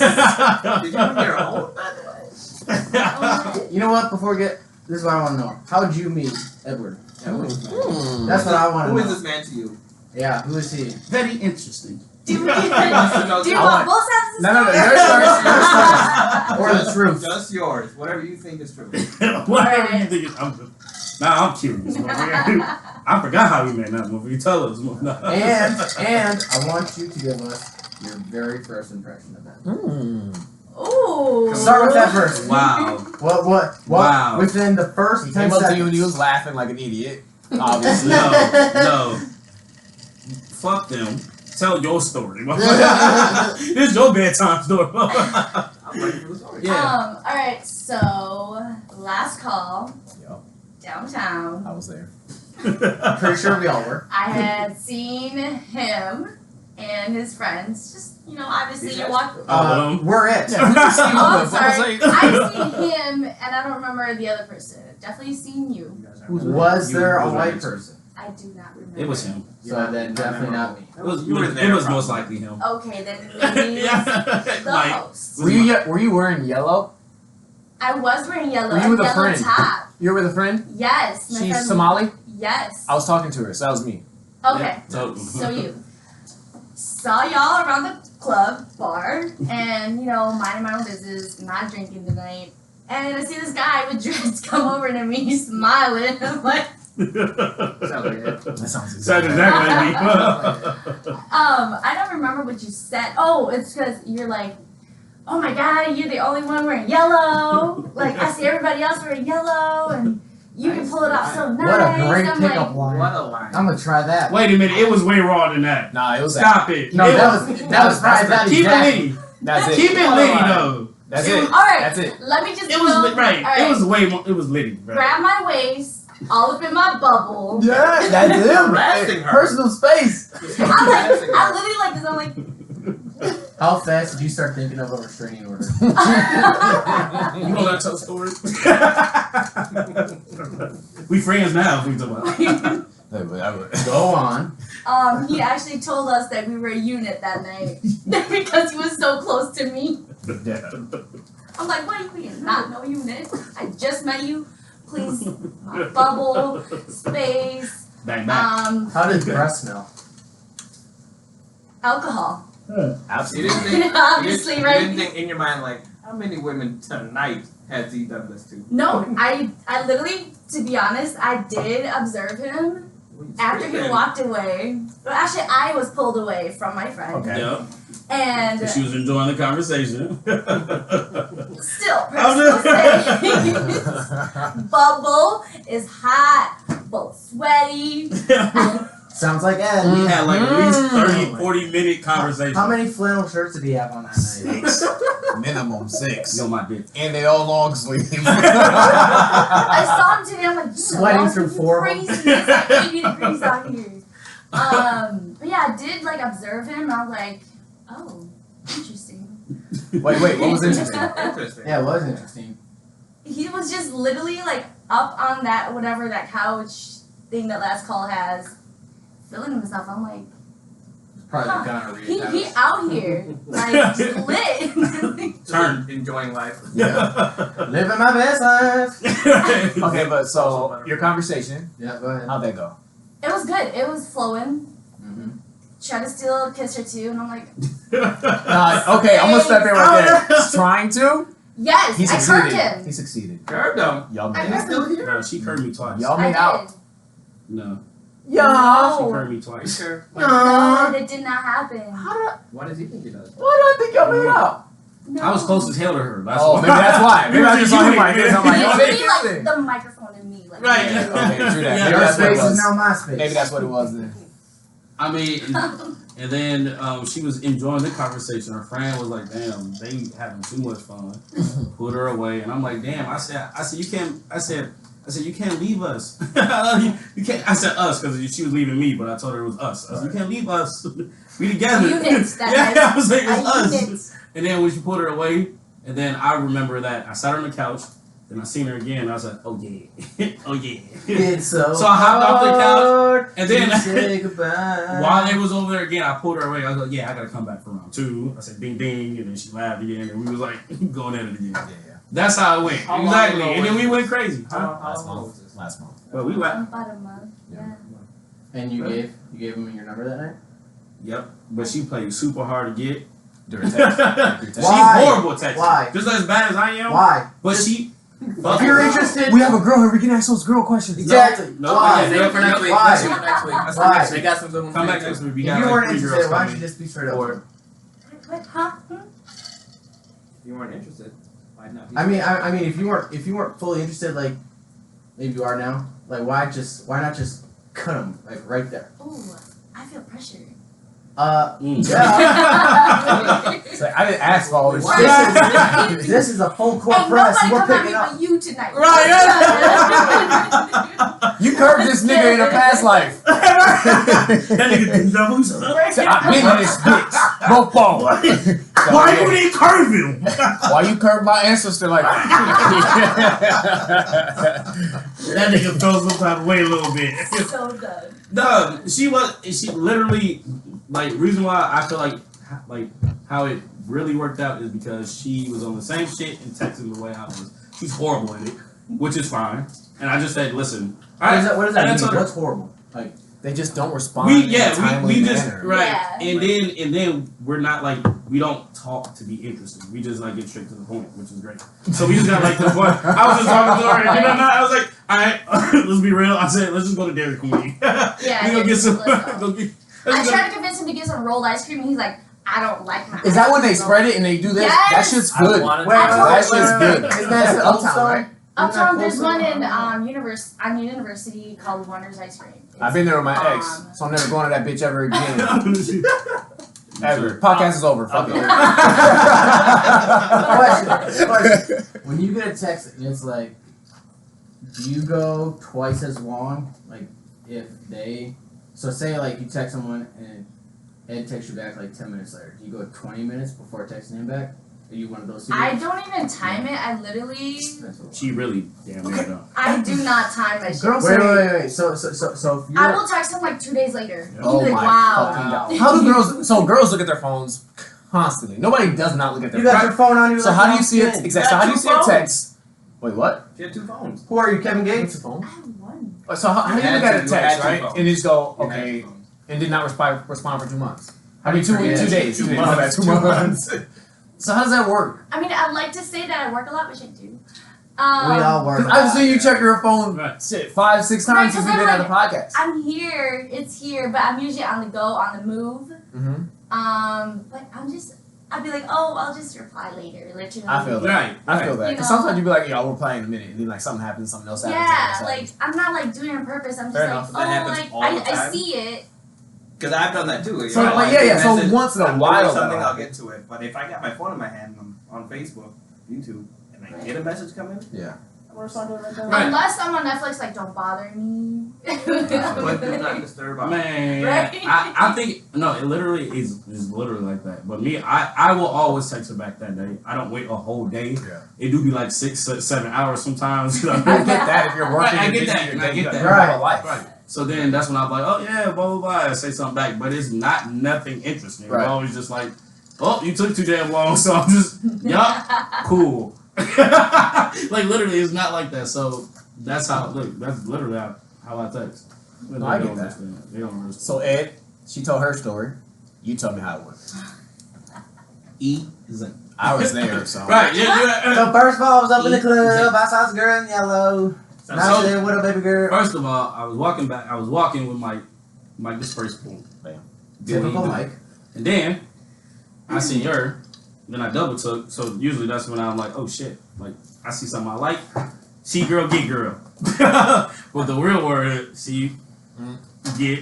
Did you have your own, by the way? You know what? Before we get, this is what I want to know. How did you meet Edward? Yeah, That's what I want to Who know. is this man to you? Yeah, who is he? Very interesting. Do you know- want both sides of the No, story? yours first. Or the truth. Just yours. Whatever you think is true. Whatever you think. I'm curious. I forgot how we met in that movie. Tell us. And I want you to give us your very first impression of that. Ooh. Start with that first. Wow. What? Wow. Within the first He 10 came up seconds. to you and he was laughing like an idiot. Obviously. No. Fuck them. Tell your story. This is your bedtime story. I'm ready for the story. Yeah. Alright, so last call. Yep. Downtown. I was there. Pretty sure we all were. I had seen him and his friends. Just, obviously These you guys? walk. We're it. Yeah, we just seen Oh, I'm him. sorry. I've seen him, and I don't remember the other person. I've definitely seen you. Was there a You- white person? I do not remember. It was him. So then definitely not me. It was. You were It there, was most probably. likely him. Okay, then maybe the Like, host. Were you wearing yellow? I was wearing yellow. Were you and with a yellow friend? top. You were with a friend? Yes. My She's friend- Somali? Yes. I was talking to her, so that was me. Okay. Yeah, so- So you saw y'all around the club bar, and minding my own business, not drinking tonight. And I see this guy with dreads come over to me, smiling. I'm like, Sounds like it. That sounds Sounds exactly like me. I don't remember what you said. Oh, it's because you're like, oh my god, you're the only one wearing yellow. Like I see everybody else wearing yellow, and you can pull it off so nice. What a great I'm pickup like, line. What a line. I'm gonna try that. Wait a minute. It was way rawer than that. Nah, it was that. Stop it. No, It that was right. That Keep exact. it litty. That's it. Keep it litty though. That's it. All right, That's it. let me just It was go. right. All right. It was way more. It was litty. Right. Grab my waist, all up in my bubble. Yeah, that's him. Harassing her. Personal space. I literally like this. I'm like, How fast did you start thinking of a restraining order? You know that tough story. We friends now. If we talk about. Go on. he actually told us that we were a unit that night because he was so close to me. I'm like, what are you not no unit? I just met you. Please, my bubble, space, Bang bang. How did breath smell? alcohol. You Absolutely. didn't think, Obviously, you right? didn't think in your mind, like, how many women tonight has he done this to? No, I literally, to be honest, I did observe him after he Screaming. walked away. Well, actually, I was pulled away from my friend. Okay. Yep. And She was enjoying the conversation. still, personal space. Bubble is hot, both sweaty. Sounds like Ed. We had like at least 30, 40-minute conversation. How many flannel shirts did he have on that night? 6. Minimum 6. Yo, my bitch. And they all long sleeve. I saw him today. I'm like, Sweating through you 4 of them. crazy. It's like 80 degrees out here. But yeah, I did like observe him. And I was like, oh, interesting. Wait, what was interesting? Interesting. Yeah, it was interesting. He was just literally like up on that whatever that couch thing that Last Call has, feeling himself. I'm like, Probably Huh. the gonorrhea. he out here like just lit. Turn enjoying life. Yeah. Living my best life. Okay, but so your conversation, Yeah, go ahead. how'd that go? It was good. It was flowing. Mm-hmm. Tried to steal a kiss or two, and I'm like, Okay, I'm gonna step in right there. He's trying to. yes, He I heard succeeded. him. He succeeded. Curved him. Y'all I made heard it. Still here? Bro, she heard me twice. Y'all I made out. did. No. She No. heard me twice. Sure. No, that did not happen. What does he think he does? Why do I think y'all made out? No. I was close as hell to her. That's Oh, why. maybe that's why. Maybe I just saw him like this. I'm like, He y'all hit made me it. like the microphone and me. Like, Right. Okay, true that. Yeah, Maybe Your that's what it space is was. now my space. Maybe that's what it was then. I mean, And then she was enjoying the conversation. Her friend was like, "Damn, they having too much fun." Put her away, and I'm like, "Damn!" I said, "You can't." I said, "You can't leave us. you can't." I said us because she was leaving me, but I told her it was us. I said, "You can't leave us. We together." Units, I was like, "It's us." Units. And then when she put her away, and then I remember that I sat her on the couch. Then I seen her again. And I was like, "Oh yeah, oh yeah." It's so I hopped off the couch, and then to say goodbye. while they was over there again, I pulled her away. I was like, "Yeah, I gotta come back for round 2." I said, "Ding ding," and then she laughed again, and we was like going at it again. Yeah. That's how it went. How long Exactly, ago and then was we it? went crazy. Last month. Last month. But we went. About a month. Yeah. And you gave him your number that night? Yep, but she played super hard to get. During She's text. Why? horrible at texting. Why? Just as bad as I am. Why? But she. If you're interested, We have a girl here. We can ask those girl questions. exactly. No, Why? yeah, Save it for next week. Why? Save it for next week. That's for Why? next week. They got some good ones. Come for back you, next too. week. We If got you like weren't 3 interested, girls why don't coming. you just be straight up? Or What? Huh? If you weren't interested, why not? I mean, if you weren't fully interested, like maybe you are now, like why not just cut them like right there? Ooh, I feel pressure. Yeah. It's like, I didn't ask for all this shit. This is a full court Ain't press. nobody We're come at picking me up. but you tonight. You curved this nigga in a past life. that nigga didn't know who's up. Said, I've been in this bitch. Both balls. Why you didn't curve him? Why you curved my ancestor like that? That nigga felt some type of way a little bit. So done. No, she literally, like, reason why I feel like how it really worked out is because she was on the same shit and texting the way I was. She's horrible in it, which is fine. And I just said, listen. What does that And I mean? told her- What's horrible? Like They just don't respond We in a timely we just manner. right, Yeah. and then we're not like we don't talk to be interested. We just like get straight to the point, which is great. So we just got like to the point. I was just talking to her, and I was like, all right, let's be real. I said, let's just go to Dairy Queen. Yeah, we gonna get some. let's go. Go get, I let's go. tried to convince him to get some rolled ice cream, and he's like, I don't like my Is that ice when they cream spread rolled. it and they do this? Yes. That shit's I good. wanted Wait, to- That shit's good. Isn't that That's Uptown, Uptown, right? Uptown, there's Isn't that one close? in University called Wonders Ice Cream. I've been there with my ex, so I'm never going to that bitch ever again. Ever. Podcast is over. Fuck Okay. Question. When you get a text and it's like, do you go twice as long? Like, if they, so say like you text someone and Ed texts you back like 10 minutes later. Do you go 20 minutes before texting him back? Are you one of those two? I don't even time it. I literally, She really damn it up. I do not time my shit. Girls wait. So if you're I will text him like 2 days later. Yeah. He'll Oh be my like, wow. fucking god. How do girls? So girls look at their phones constantly. Nobody does not look at their you got phones. your phone on you. So like how do you you're see it? skin. Exactly. So how do you see a text? Wait, what? She had 2 phones. Who are you, Kevin What's Gates? your phone? I have one. So how do you had look at a two- you text, had two right? phones. And just go, You had okay, two phones. and did not respond for 2 months. I mean, 2 Yeah. days. 2 2 months. months. 2 months. So how does that work? I mean, I'd like to say that I work a lot, which I do. We all work. 'Cause I've seen you check your phone Right. shit 5, 6 times Right, since 'cause we've been I'm at the podcast. I'm here, it's here, but I'm usually on the go, on the move. Mm-hmm. But I'd be like, oh, I'll just reply later, literally. I feel that. Right. I feel that. You Because know? sometimes you be like, yo, we'll play in a minute, and then like something happens, something else happens. Yeah, something else like, I'm not like doing it on purpose, I'm just Fair like, enough. That oh, happens like, all the I time. see it. Because I've done that too. So, You know, like, I yeah, so message- once in a I'm doing while, something, though. I'll get to it. But if I got my phone in my hand and I'm on Facebook, YouTube, and I get a message come in, Yeah. I'm gonna respond to it right there. Right. Unless I'm on Netflix, like, don't bother me. But do not disturb. Man, Right? I think no, it literally is literally like that. But me, I will always text her back that day. I don't wait a whole day. Yeah. It do be like 6, 7 hours sometimes. I get that if you're working. Right, I and get busy, that, you're and I busy, get you that. got a life. Right. So then that's when I'm like, oh yeah, blah blah blah. I say something back, but it's not nothing interesting. Right. It's always just like, oh, you took too damn long, so I'm just yup, cool. Like literally, it's not like that. So that's how. Look, that's literally how I text. No, I They get don't that. understand. They don't understand. So Ed, she told her story. You tell me how it went. E is like I was there, so. right. Yeah. So first of all, I was up in the club. I saw this girl in yellow. Now So- she's with a baby girl. First of all, I was walking back. I was walking with Mike dispersed boom, bam. Typical Mike. And then I seen her. Then I double took. So usually that's when I'm like, oh shit, like I see something I like. See girl, get girl. But the real word, see, Yeah.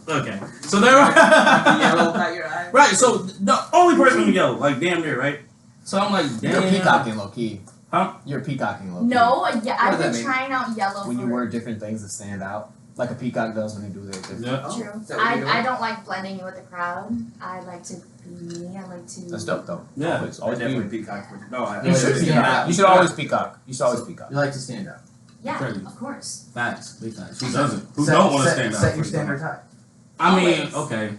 Okay. So there are yellow got your eye. right. So the only person in yellow, like damn near, right? So I'm like, damn. You're peacocking low key. Huh? You're peacocking low key. No, yeah, I've does that been mean? trying out yellow When you for wear different things that stand out, like a peacock does when they do their different. Yeah. true. Is that what you're doing? I don't like blending in with the crowd. I like to be me. I like to. That's dope though. Yeah. Always, I always definitely be. peacock. No, I You should stand out. You should always peacock. You should always peacock. You like to stand out. Yeah, Crazy. of course. Facts. Big facts. Who doesn't? Who Set- don't want to set- stand out? Set your for standards example? high. I mean, Always. okay.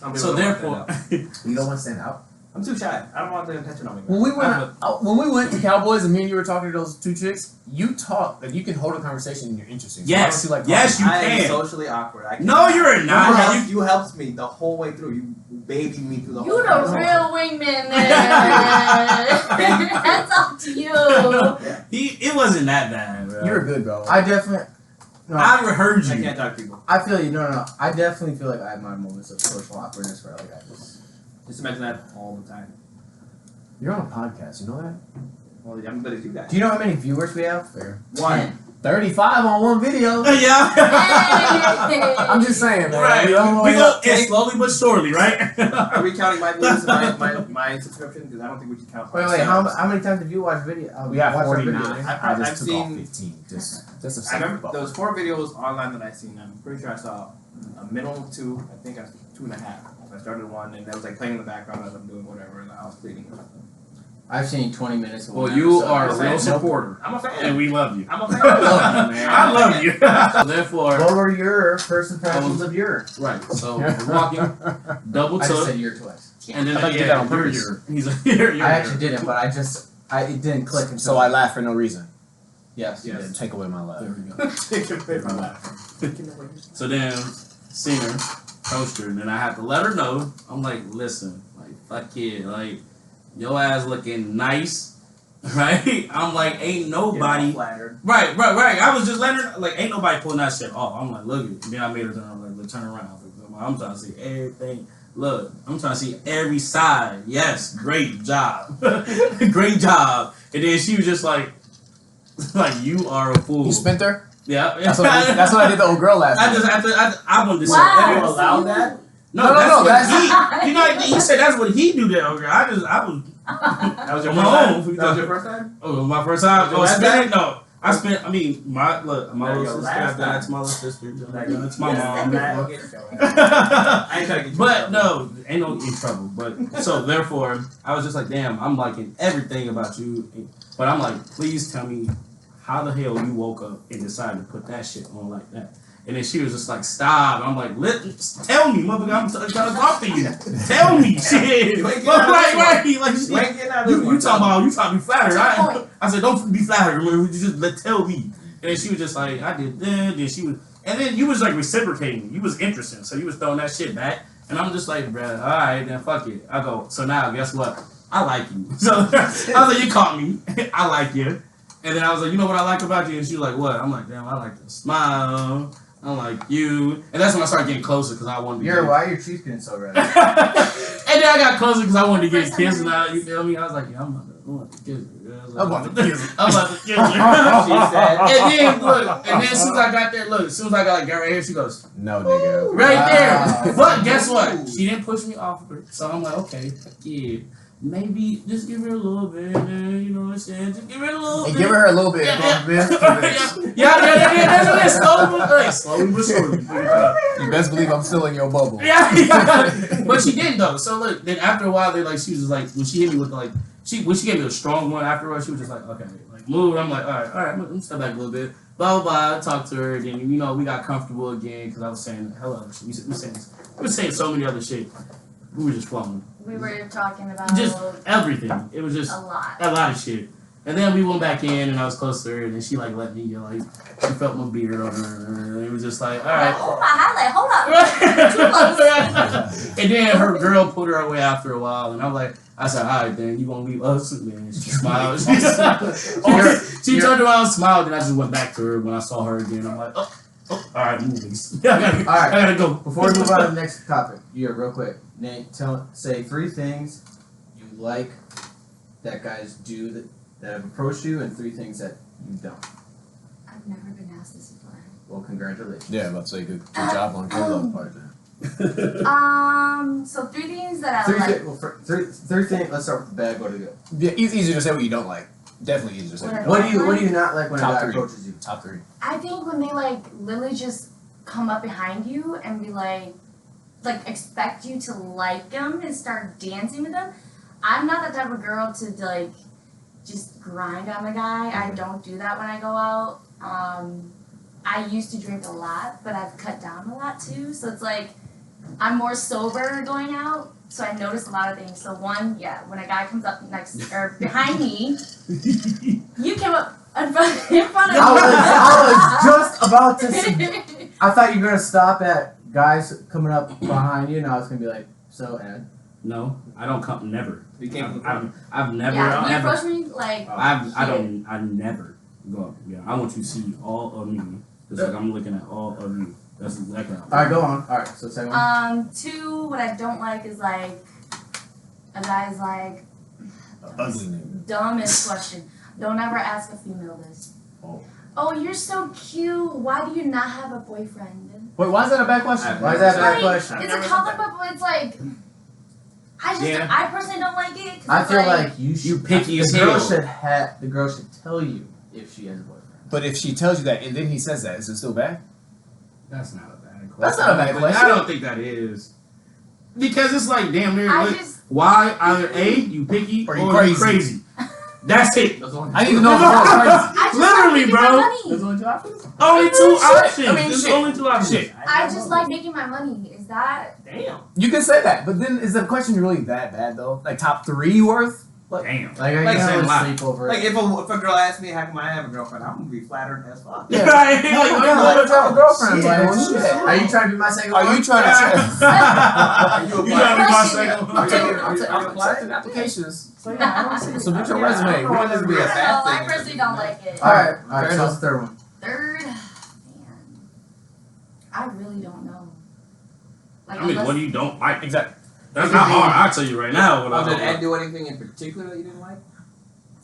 Some people So don't therefore, want to stand out. You don't want to stand out. I'm too shy. I don't want the attention on me. When we I went to Cowboys and me and you were talking to those two chicks, you talk like you can hold a conversation and you're interesting. So why Yes. don't you like Yes, you I am can. socially awkward. I No, you're not. No, you helped me the whole way through. You babied me through the whole You the process. real wingman there. That's up to you. It wasn't that bad, bro. You're good, bro. I definitely. No, I heard I you. can't talk to people. I feel you. No. I definitely feel like I have my moments of social awkwardness where like I Just imagine that all the time. You're on a podcast. You know that? Well, I'm good as you guys. Do you know how many viewers we have? Fair. 1. 35 on one video. Yeah. Hey. I'm just saying, man. Right. You don't know We what- go it's slowly but surely, right? Are we counting my views and my subscription? Because I don't think we should count. Wait. myself. How many times have you watched video? We have watched our 49. videos? I just I've took off seen- 15. Just a I second. remember those 4 videos online that I seen. I'm pretty sure I saw a minimum of 2. I think I 2.5. So I started 1, and that was like playing in the background as I'm doing whatever, and I was bleeding. I've seen 20 minutes of Well, one you episode. are a I'm a real fan. supporter, I'm a fan. and we love you. I'm a fan. I love you, man. I love you. So therefore, What were your first impressions of your? right. So we're walking, double I just took, said your twice. and then I thought you did that on you're purpose. your. He's like, you're I actually didn't, but it didn't click until. So I laugh for no reason. Yes. Yes. Then take away my laugh. There we go. Take it away from that. So then, seen her, coached her, and then I had to let her know. I'm like, listen, like, fuck yeah, like, your ass looking nice, right? I'm like, ain't nobody. Flattered. Right. I was just letting her, like, ain't nobody pulling that shit off. I'm like, look at it. Then I made her turn, I'm like, look, turn around. I'm trying to see everything. Look, I'm trying to see every side. Yes, great job. Great job. And then she was just like, you are a fool. You spent her? Yeah. That's what I did the old girl last I night. just, I wanted to say, Wow. everyone You allowed that? No, No, that's no, what that's- he, you know, he said that's what he do there. Okay, I was, That was your I'm first home. time? That was your first time? oh, my first time. Your Oh, last spinning? No, I spent. I mean, my little Your sister. last That's time. my little sister. That's my Yes, mom. that- I ain't trying to get you in But trouble. no, ain't no in trouble. But so therefore, I was just like, damn, I'm liking everything about you. But I'm like, please tell me how the hell you woke up and decided to put that shit on like that. And then she was just like, stop. I'm like, tell me, motherfucker, I'm trying to talk to you. Tell me, shit. You ain't getting But out of this right, one. like, You ain't getting out of this you one. talking about, you flattered. What's your point? I said, don't be flattered. Remember, you just tell me. And then she was just like, I did that. Then she was, and then you was like reciprocating. You was interesting. So you was throwing that shit back. And I'm just like, bruh, all right, then fuck it. I go, so now guess what? I like you. So I was like, you caught me. I like you. And then I was like, you know what I like about you? And she was like, what? I'm like, damn, I like the smile. I like you. And that's when I started getting closer because I wanted to Why are your cheeks getting so red? And then I got closer because I wanted to get First time kissed. And I you feel me? I was like, yeah, I'm about to kiss her. I'm about to kiss her. I'm about to kiss her. She said, And then look, and then as soon as I got there, look, as soon as I got like got right here, she goes, No, nigga. right Wow. there. But guess what? She didn't push me off of her. So I'm like, okay, yeah. Maybe just give her a little bit, you know what I'm saying? Just give her a little And bit. give her a little bit. Yeah, That's yeah, slowly but surely. You best believe I'm still in your bubble. Yeah. But she didn't though. So look, then after a while, they like she was just like when she hit me with like when she gave me a strong one afterwards, she was just like, okay, like move. I'm like, all right, I'm gonna step back a little bit. Blah blah blah. Talk to her. Then we got comfortable again because I was saying hello. We saying so many other shit. We were just flowing. We were talking about Just everything. It was just a lot. a lot of shit. And then we went back in, and I was close to her, and then she like let me, like she felt my beard on her, and it was just like, all right. Oh my highlight, hold up. And then her girl put her away after a while, and I'm like, I said, all right, then you gonna leave us? And then she smiled. She turned around, smiled, and I just went back to her when I saw her again. I'm like, oh, all right, movies. I gotta go. Before we move on to the next topic, real quick, Nate, say 3 things you like that guys do that have approached you, and 3 things that you don't. I I've never been asked this before. Well, congratulations. Yeah, I'm about to say good job on K-Love part then. So 3 things that I like. Three things. Let's start with the bad. Go to the good. Yeah, it's easier to say what you don't like. Definitely easier to say what you don't like. What do you not like when a Top guy three. approaches you? Top 3. I think when they like literally just come up behind you and be like expect you to like them and start dancing with them. I'm not that type of girl to like just grind on the guy. I don't do that when I go out. I used to drink a lot, but I've cut down a lot too. So it's like I'm more sober going out. So I notice a lot of things. So one, when a guy comes up next or behind me, you came up in front of me. I was just about to say, I thought you were gonna stop at guys coming up behind you, and I was gonna be like, so Ed. No, I don't come. Never. You can't. I've never. Yeah, you ever. approach me like. I never go up. Yeah, I want you to see all of me. It's like I'm looking at all of you. That's exactly how. Alright, go on. Alright, so second one. 2, what I don't like is like a guy's like Ugly nigga. dumbest question. Don't ever ask a female this. Oh. Oh, you're so cute. Why do you not have a boyfriend? Wait, why is that a bad question? Why is that a bad Like, question? it's a compliment, but it's like I personally don't like it. 'Cause I it's feel like you should. You picky as the hell. girl should tell you if she has a boyfriend. But if she tells you that and then he says that, is it still bad? That's not a bad question. That's not a bad question. I don't think that is. Because it's like damn near. I Like, just why either A, you picky Or or you you crazy. That's it. I need to know if the girl's crazy. I just Literally, like making bro. my money. There's only 2 options? Only 2 Shit. options. I mean, There's shit. only 2 options. Shit. I just like making my money. Is that Damn. You can say that, but then is the question really that bad though? Like top 3 worth? Damn. Like, are you Like, gonna lie. sleep over it? Like if a girl asks me how come I have a girlfriend, I'm gonna be flattered as fuck. Yeah. Like, Yeah, like, let her have a girlfriend. Shit, Like, well, shit. shit. Are you trying to be my second Are one? you trying to? You trying to be my Question. second one? I'm taking Are you accepting applications. So yeah, I don't see. Submit your Yeah, resume. I don't We want need this to to be be a a no, bad thing. I personally don't like it. Alright, Fair so enough. what's the third one? Third, man, I really don't know. Like, I mean, unless- what do you don't like? Exactly. That's not hard. I'll tell you right now what I Did don't Ed like. do anything in particular that you didn't like?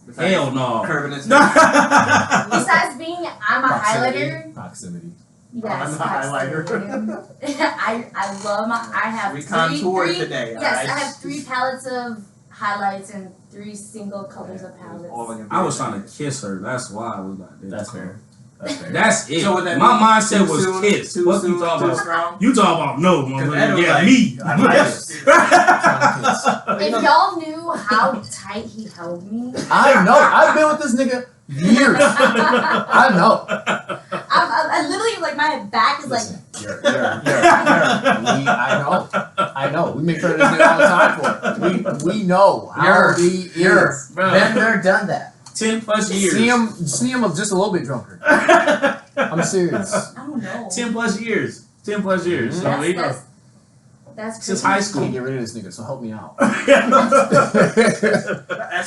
Besides Hell no. Curving his Besides being, I'm a highlighter. Proximity. Yes, I'm a highlighter. proximity. I love my. I have We three. contoured today. Yes, alright? I have 3 palettes of highlights and 3 single colors of All palettes. in your I was beard. trying to kiss her. That's why I was like this. That's fair. That's fair. That's it. So would that My be mindset too was soon, kiss. Too What soon, you talking too about? strong? You talking about no, Ed motherfucker. was Yeah, like, me. I like If y'all knew how tight he held me, I know. I've been with this nigga years. I know. I literally like my back is Listen, I know. We make fun of this nigga all the time for it. We know how he is. Bro, Been there, done that. 10 plus years. See him just a little bit drunker. I'm serious. like I don't know. 10 plus years. 10 plus years. So, That's you know. that's Since crazy. high I school. can't get rid of this nigga, so help me out. That's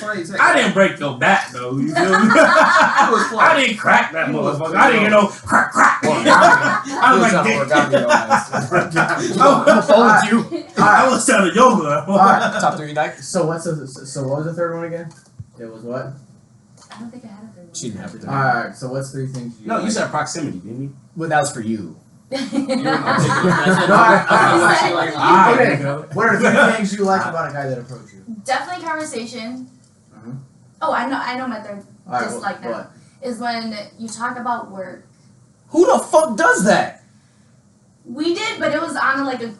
why you said. I didn't break your back though. You feel me? I was close. I didn't crack that You was motherfucker. close. I didn't get no crack crack. I was like, I'm gonna fold you. I was telling yoga. Alright. Top 3 night. So what was the third one again? It was what? I don't think I had a third one. She didn't have to. Alright, so what's 3 things you No, like? you said proximity, didn't you? Well, that was for you. Okay. What are 3 things you like about a guy that approached you? Definitely conversation. Mhm. Oh, I know my third Alright, dislike now what? is when you talk about work. Who the fuck does that? We did, but it was on like a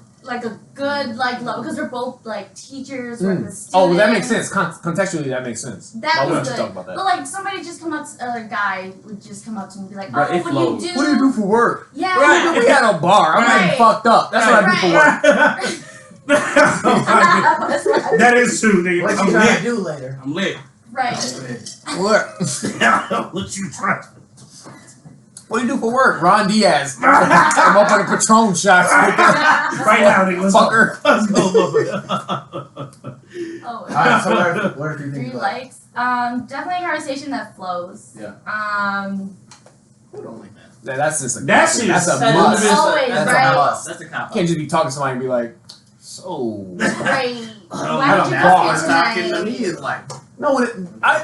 good like level because we're both like teachers, we're the students. Oh, well, that makes sense. Contextually, that makes sense. That Why was wouldn't you good. talk about that? But like somebody just come up to a guy would just come up to me and be like, Right, "Oh, it what flows. do you do?" What do you do for work? Yeah. Right. We had a bar. I'm getting Right. fucked up. That's what I do for work. That is true, nigga. What I'm you trying to lit. do later? I'm lit. Right. What? What you trying? What do you do for work? Ron Diaz. I'm up on a Patron shots. Right now, nigga. Let's Fucker. go. Let's go, motherfucker. Oh. Alright, so what are 3 things 3 you like? likes. Definitely a conversation that flows. Yeah. Who don't like that? That's just a That shit That's a is must. Always, That's right? a must. That's a cop. You can't just be talking to somebody and be like, so. Right. I don't Why have did you a come bar here Talking to tonight? me is like. No, I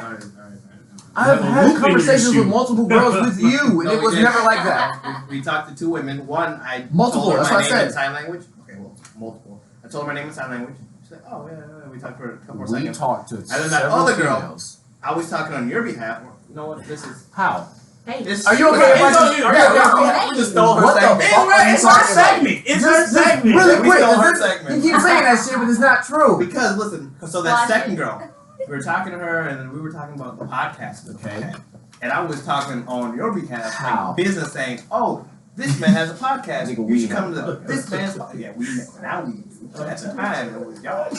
I've had conversations with multiple girls with you, and it was never like that. We talked to 2 women. One, I Multiple, told her that's my what I name said. in sign language. Okay, well, multiple. I told her my name in sign language. She's like, oh, yeah. We talked for a couple more We seconds. talked to then that several other girl- females. I was talking on your behalf. You know what? This is... How? Hey. This, Are you okay if I just... Hey. We just stole her What the segment. fuck are you It's her talking about? segment. It's her Just segment. really We quick, stole her you segment. keep saying that shit, but it's not true. Because, listen, so that Watch second it. girl, we were talking to her, and we were talking about the podcast. Okay. And I was talking on your behalf, How? like business, saying, "Oh, this man has a podcast. Nigga, You we should come to have- this man's podcast." Yeah, we now we. But at the time, it was y'all.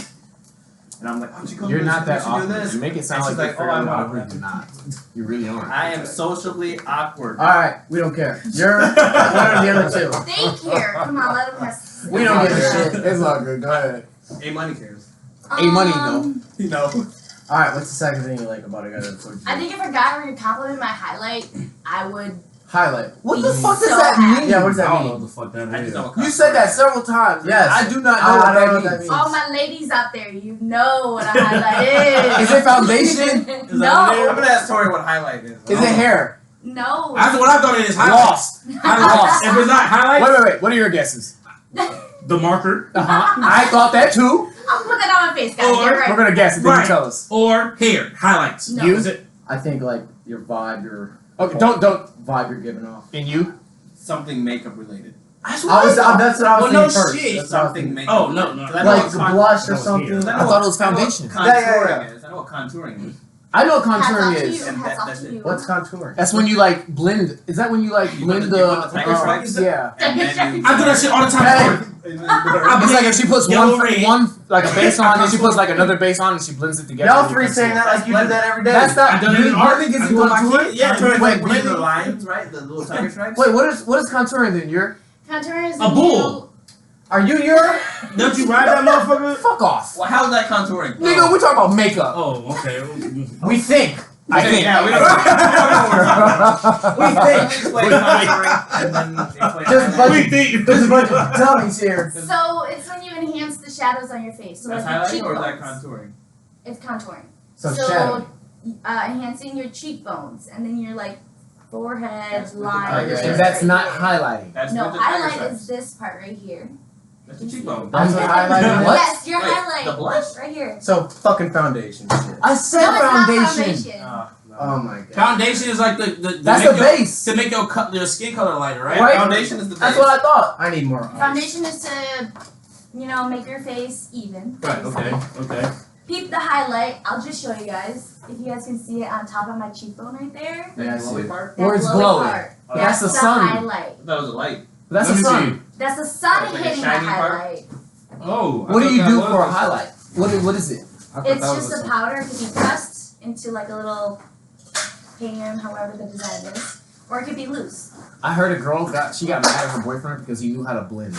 And I'm like, "Oh, you come You're to not this, that you should do awkward. this." You make it sound And like she's you're like, "Oh, fairly I'm awkward. You're not. You really aren't. I am socially awkward. Alright, we don't care. You're one of the other two. They care. Come on, let them have. We don't give a Yeah. shit. It's all good. Go ahead. A money cares. money, though. You know. Alright, what's the second thing you like about a guy that told you? I think if a guy were to compliment my highlight, I would. Highlight. What the Be fuck does so that happy. mean? Yeah, what does I that don't know mean? what the fuck that I just is. don't. You said that several times. Yes. I do not know I what don't that know means. what that means. All my ladies out there, you know what a highlight is. Is it foundation? Is that I'm No. gonna ask Tori what highlight is. Is it hair? No. That's what I thought it is. Highlights. Highlights. If it's not highlights, Wait. What are your guesses? the marker I thought that too. I'll put that on my face, guys. Or- You're We're right. gonna guess it. Then Right. you tell us. or hair. Highlights. No. Is it? I think like your vibe, your Okay. Don't. vibe you're giving off. And you? Something makeup related. That's what that's what I was Well, no saying first. shit. That's what I was Something thinking. makeup. Oh, no. related. 'Cause I know Like what the con- blush or that was something. here. I thought it was foundation. I know what Yeah, yeah, contouring is. I know what contouring is. I know what Hats off contouring to is. you. And Hats off that's to it. you. What's contouring? That's when you like blend. Is that when you like You blend put the? the tiger stripes? Yeah. And then you- I do that shit all the time. Hey. It's like if she puts Yellow one red. like a base on, then she puts like another base on, and she blends it together. Y'all and you three can saying see that it. like you do that every day. That's not. I done it in art. Blending I is do it like contouring. kid. Yeah. Contouring is Wait, like blending the blending- lines, right? The little tiger stripes. Wait, what is contouring then? You're Contour is A bull. Are you your? Don't you ride that motherfucker? fuck off, Well, how's that contouring? nigga. We talking about makeup. Oh, okay. We think. I think. Yeah, we don't know what we're talking about. We think. Explain contouring and then explain Just highlight. We think. There's a bunch of dummies here. So it's when you enhance the shadows on your face. So That's like your highlighting or is that cheekbones. contouring? It's contouring. So shadow. Enhancing your cheekbones and then your like forehead That's with the line. tiger And stripes. that's not highlighting. That's No, with the tiger highlight stripes. is this part right here. That's the cheekbone. That's what highlighting is. Yes, your Wait, highlight. the blush? Right here. So fucking foundation shit. I No, said it's not foundation. foundation. No. Oh my god. Foundation is like the That's make the your- base. to make your skin color lighter, right? Right. Foundation is the base. That's what I thought. I need more eyes. Foundation is to, make your face even. Right. Okay. Okay. Peep the highlight. I'll just show you guys. If you guys can see it on top of my cheekbone right there. Yeah, I That see glowy it. part? That Where it's glowy glowing. part. Oh, that's the the sun. highlight. That was a light. That's Let the me sun. That's the sun Like a hitting the shiny part? highlight. Oh. I What do thought you that do was for a the- highlight? What is it? I thought It's that was just the a powder. It could be pressed into like a little pan, however the design is. Or it could be loose. I heard a girl got mad at her boyfriend because he knew how to blend.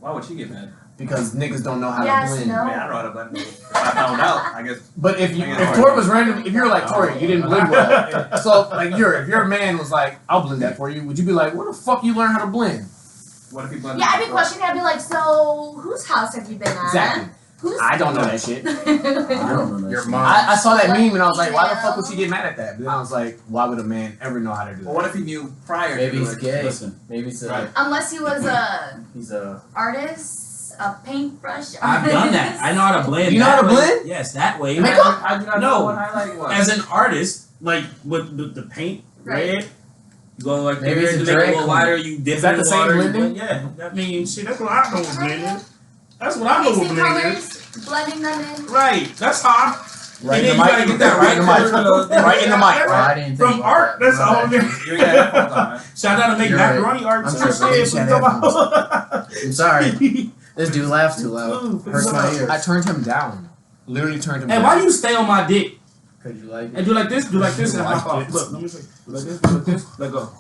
Why would she get mad? Because niggas don't know how Yes, to blend. no. I mean, I don't know how to blend. If I found out, I guess. But if I guess if Tori Tori was did. random, if you're like Tori, you didn't blend well. So like if your man was like, I'll blend that for you, would you be like, where the fuck you learn how to blend? What if he blended? Yeah, I'd be it? questioning. I'd be like, so whose house have you been at? Exactly. Who's I don't know that shit. I don't know that Your shit. mom. I saw that meme and I was like, why the fuck would she get mad at that? But then I was like, why would a man ever know how to do Well, what that? if he knew prior? Maybe to he's it? gay. Listen. Maybe he's Right. Unless he was a he's a. artist, a paintbrush artist. I've done that. I know how to blend. You know that how to way. blend? Yes, that way. I do not know No. what highlighting was. As an artist, like with the paint Right. red, you go like Maybe there it's to a make it a drag little queen. lighter. You dip Is that it in the same water. blending? Yeah, that means shit. That's what I know with blending. That's what I know with Mixing blending. colors, blending them in. Right. That's how. Right and in then the you gotta mic. get that Right in the mic. color. Right in the mic. Oh, I didn't think From about art, that. that's My all. bad. You got headphones on, man. Shout out to make You're macaroni art I'm too. tripping. Shit, You what you should talking I'm sorry. This dude laughs too loud. Ooh, Hurts my ears. I turned him down. Literally turned him Hey, down. why you stay on my dick? Cause you like And it. do like this, and Like hop off. this. Look, let me see. Do like this, do like this. Let go.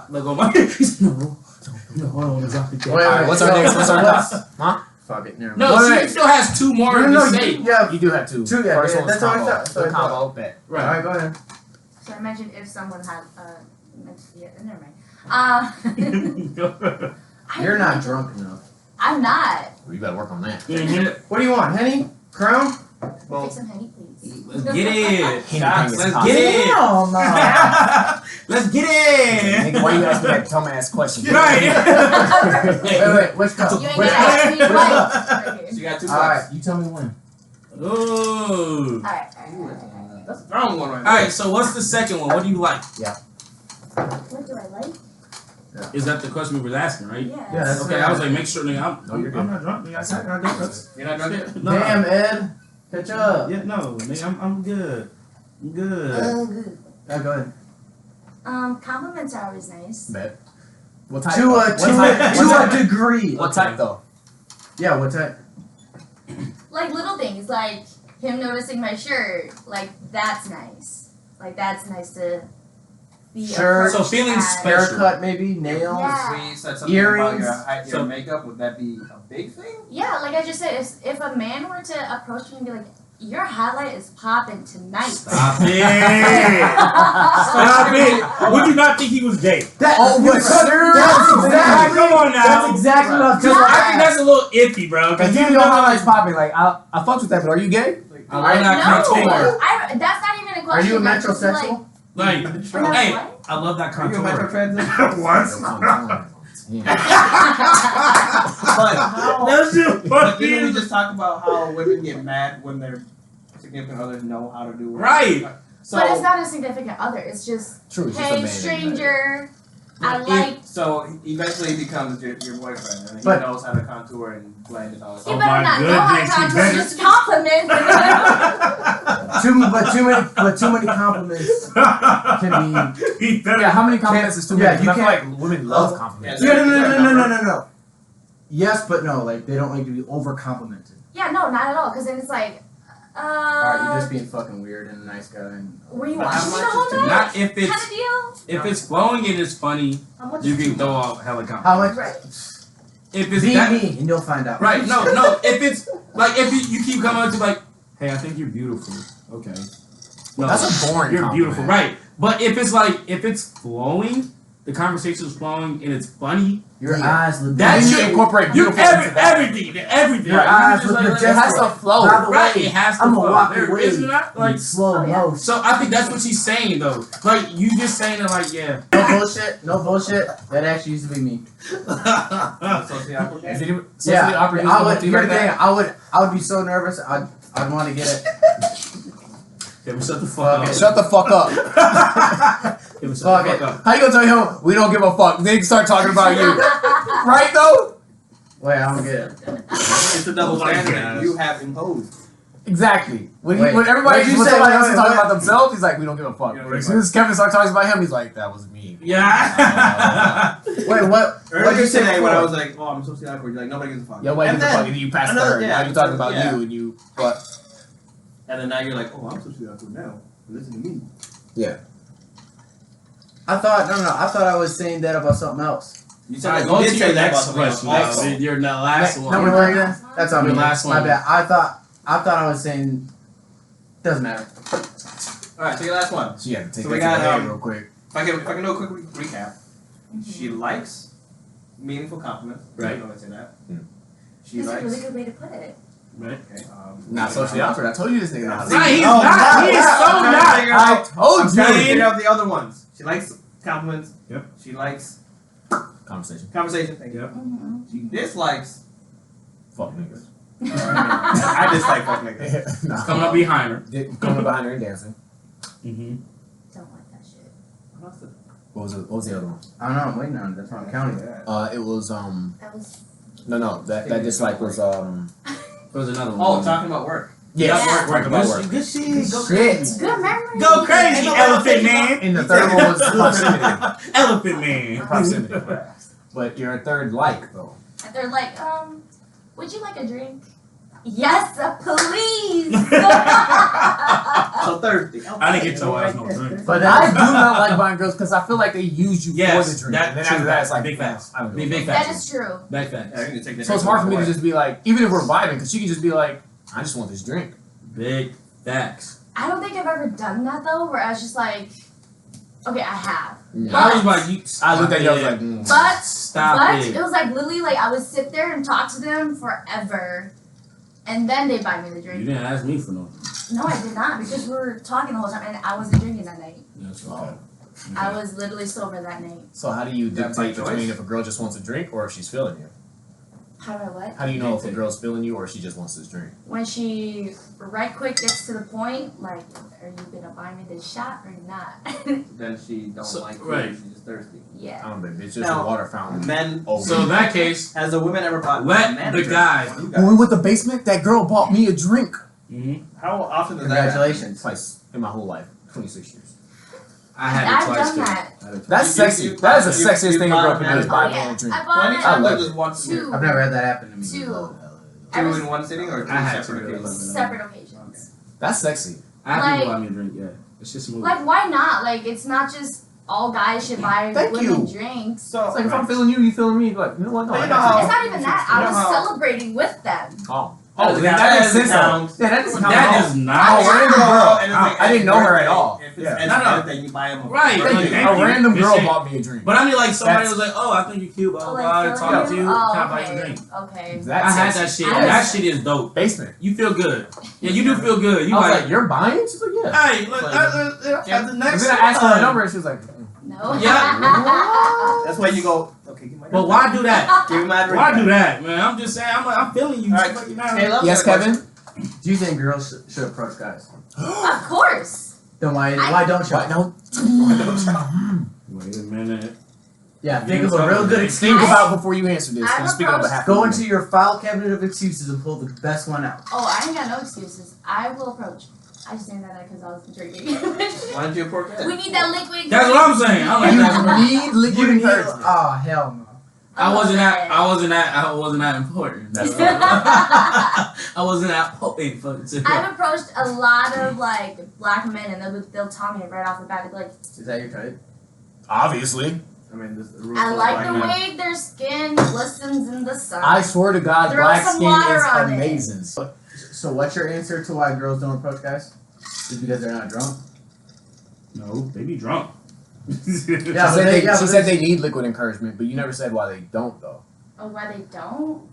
Let go. My. He said, no, I don't want to drop it. Wait, Alright, what's our next? What's our next? Huh? Fuck it. Never mind. No, Wait, she still has two more to no, say. yeah. You do have two. Two, yeah, First yeah, one's that's what I combo. thought, that's what I The combo, bet. All right, go ahead. So I mentioned if someone had never mind. You're not drunk enough. I'm not. Well, you better work on that. Mhm. What do you want, Henny? Crown? Take some honey, please. Let's get it. Shots, Let's let's get it. Hell no. Let's get it. Nigga, why you asking that dumbass question? Right. Wait, which cup? You ain't Which gonna cup? ask me twice. Right here. She got 2 Alright, cups. you tell me when. Ooh. Alright. That's a strong one right there. Alright, so what's the second one? What do you like? What do I like? Is that the question we were asking, right? Yeah. Yeah, that's Okay, I was like, make sure, nigga, No, you're good. I'm not drunk. Nigga, I said I got this. You're not drunk yet? No. Damn, Ed. Catch up. Yeah, no, nigga, I'm good. I'm good. Good. Yeah, go ahead. Compliments are always nice. Bet. What type? To though? a What type? What type? degree. What type though? Yeah, what type? Like little things, like him noticing my shirt. Like that's nice. Like that's nice to be. Shirt. So feeling approached special. as- Haircut, maybe nails. Yeah. If we said something Earrings. about your makeup, would that be a big thing? Yeah, like I just said, if a man were to approach me and be like, "Your highlight is popping tonight." Stop it. Stop it. Would you not think he was gay? That, Oh, but sure. That's exactly. Come on now. That's exactly what I was Cause just I think that's a little iffy, bro. Cause you know how it's popping. Like I fucked with that, but are you gay? I'm not contour. That's not even a Are question. you a That's just metrosexual? Like, Like, hey, what? I love that Are you a metro contour. transit? But That's just But didn't we fucking just talk about how women get mad when their significant others know how to do it? right. So, But it's not a significant other. It's just, true. It's just a hey, man. stranger, I If- like. So eventually he becomes your boyfriend, and he But- knows how to contour and blend and all that You Oh stuff. better my not know how to goodness, you contour. better- Just compliment. Too many compliments can be. He better. Yeah, how many compliments is too many? Yeah, you 'Cause I feel can't- like women love compliments. Yeah, No. Yes, but no. Like they don't like to be over complimented. Yeah, no, not at all. Because then it's like, Alright, you're just being fucking weird and a nice guy. And were you But how watching me the much whole is too night? Not if Kind it's of deal. if it's flowing and it's funny, How much you is can too throw much? out hella compliments. how much? Right. If it's Be that, me, and you'll find out. right? No. If it's like if you keep coming up to like, hey, I think you're beautiful. Okay. No, That's a boring you're compliment. beautiful, right? But if it's like if it's flowing, the conversation's flowing and it's funny. Your Yeah. eyes look. That You shit- should incorporate You beautiful into that. everything. Your Right? eyes You look just It has to flow. By the right, way, it has to I'ma flow. walk There away is not like. in slow Oh, yeah. motion. So I think that's what she's saying though. Like you just saying it like yeah. No bullshit. That actually used to be me. Socially awkward guy? Is it even Yeah, socially awkward? I would. Here's the thing. I would be so nervous. I'd want to get it. Kevin, shut the Fuck fuck up. it. Shut the fuck up. Kevin, shut Fuck the it. fuck up. How you gonna tell him we don't give a fuck? Then start talking about you, right though? Wait, I don't get it. It's the double Oh my standard gosh. you have imposed. Exactly. When Wait, when everybody wait, you when said- somebody else is wait, talking wait. about themselves, he's like, we don't give a fuck. You don't But give as a soon as Kevin starts talking about him, he's like, that wasn't me. Yeah. Wait, what? What'd Earlier you say today when I before? was like, oh, I'm socially awkward, you're like, nobody gives a fuck. Yeah, wait, and give a then, fuck, and you passed another- third. yeah, Now you're talking about yeah. you and you. But and then now you're like, oh, I'm socially awkward now. Listen to me. I thought I was saying that about something else. You All right, you go did to say your that next about something else question. also. You're the last Number one. one again? That's on me. Your last My one. bad. I thought I was saying. Doesn't matter. Alright, so your last one. she had to take So that we to got, the head um, real quick. If I can do a quick recap. She likes meaningful compliments. Right. I always say that. Mm. She That's a likes. really good way to put it. Right. Okay. Not socially awkward. I told you this nigga not. Right, he's Oh, not. wow, He is wow. so I'm trying to not. figure I out- told I'm trying to you. figure out the other ones. She likes compliments. Yep. She likes Conversation. conversation. Thank you. Yep. Mm-hmm. She dislikes. Fuck niggas. I dislike fuck niggas. Nah. Coming up behind her. Coming behind her and dancing. Mm-hmm. Don't like that shit. What was the other one? I don't know. I'm waiting on it. That's why I'm counting. It was That was. no that dislike was There was another one. Oh, talking about work. yeah, Yeah. work about work. Good shit. Go Shit. Good memory. Go crazy, elephant man. And the third one was proximity. Elephant man. Proximity. But your third like though. And they're like, would you like a drink? Yes, please. So Thursday. I didn't get your ass no drink. But I do that, not like buying girls because I feel like they use you Yes, for the drink. that- And then true, after that, it's like big facts. I don't know. Big That facts. is true. Back facts. Yeah, you can take that So it's hard for me to just be like, even if we're vibing, because she can just be like, I just want this drink. Big facts. I don't think I've ever done that though, where I was just like, okay, I have. I was like, you. I looked at you, I was stop like, it. But Stop but it. it was like literally like I would sit there and talk to them forever, and then they buy me the You drink. didn't ask me for no. No, I did not because we were talking the whole time and I wasn't drinking that night. That's okay. I was literally sober that night. So how do you That's by dictate choice? between if a girl just wants a drink or if she's feeling you? How do I what? How do you know if a girl's feeling you or she just wants this drink? When she right quick gets to the point, like, are you gonna buy me this shot or not? Then she don't like you. Right. She's just thirsty. Yeah. I don't know, baby. It's just Now, a water fountain. Men. Oh, So in that case, Has a woman ever bought let men the a drink? guy. You when guys- we went to the basement, that girl bought me a drink. How often does that happen? Congratulations. Twice in my whole life. 26 years. I had it I've twice done too. that. I had it That's twice. sexy. That is the you- sexiest you thing a girl bought can do is men- buy Oh, me yeah. a drink. I bought Well, it. anytime I like just once a year. Two. I've never had that happen to me. Two. Two Every in one sitting or two I had separate to. occasions? separate occasions. That's sexy. I had Like- people buy me a drink. Yeah, it's just smooth. Like, why not? Like, it's not just all guys should buy Thank women you. drinks. So It's like if I'm feeling you, you feeling me. Like, you know what? No, But I you know got how- It's not even that. I You know was how- celebrating with them. Oh, That that makes doesn't sense. count. Yeah, that doesn't count. That at all. is not. Oh, random girl. And it's like, I didn't know her at birthday, all. If it's Yeah. as No, no. birthday, you buy him a Right. birthday. Thank you. A random Good girl shit. bought me a drink. But I mean, like somebody That's- was like, "Oh, I think you're cute." Blah Oh, blah like, blah. Talking to you. oh, Can I buy you a okay. drink? Okay. That's I had sexy. that shit. I That was- shit is dope. Basement. You feel good. Yeah, you do feel good. You I was like, like, you're buying? She's like, yeah. hey, look, at the And next then I asked her one. her number and she was like, No. Yeah. That's why you go. Okay, give me my But drink. why do that? Give me my drink. Why do that, man? I'm just saying. I'm feeling you. All right. Just like, Caleb? yes, Kevin? Do you think girls should approach guys? Of course. Then why don't you? Why don't? Wait a minute. Yeah, think of a real good Think excuse. about before you answer this. I'm You're speaking on approached- behalf Go of into your file cabinet of excuses and pull the best one out. Oh, I ain't got no excuses. I will approach. I just saying that because I was drinking. Why don't you approach that? We need that liquid. That's what I'm saying. I'm like, You need liquid You need. encouragement. Oh hell no. I wasn't that important. That's all. I wasn't that potent. I've approached a lot of like black men, and they'll tell me right off the bat. They'll be like, Is that your type? Obviously. I mean, this the I like black the men. way their skin glistens in the sun. I swear to God, Throw black some skin water is on it. amazing. So what's your answer to why girls don't approach guys? Just because they're not drunk? No, they be drunk. Yeah, She said they need liquid encouragement, but you never said why they don't, though. Oh, why they don't?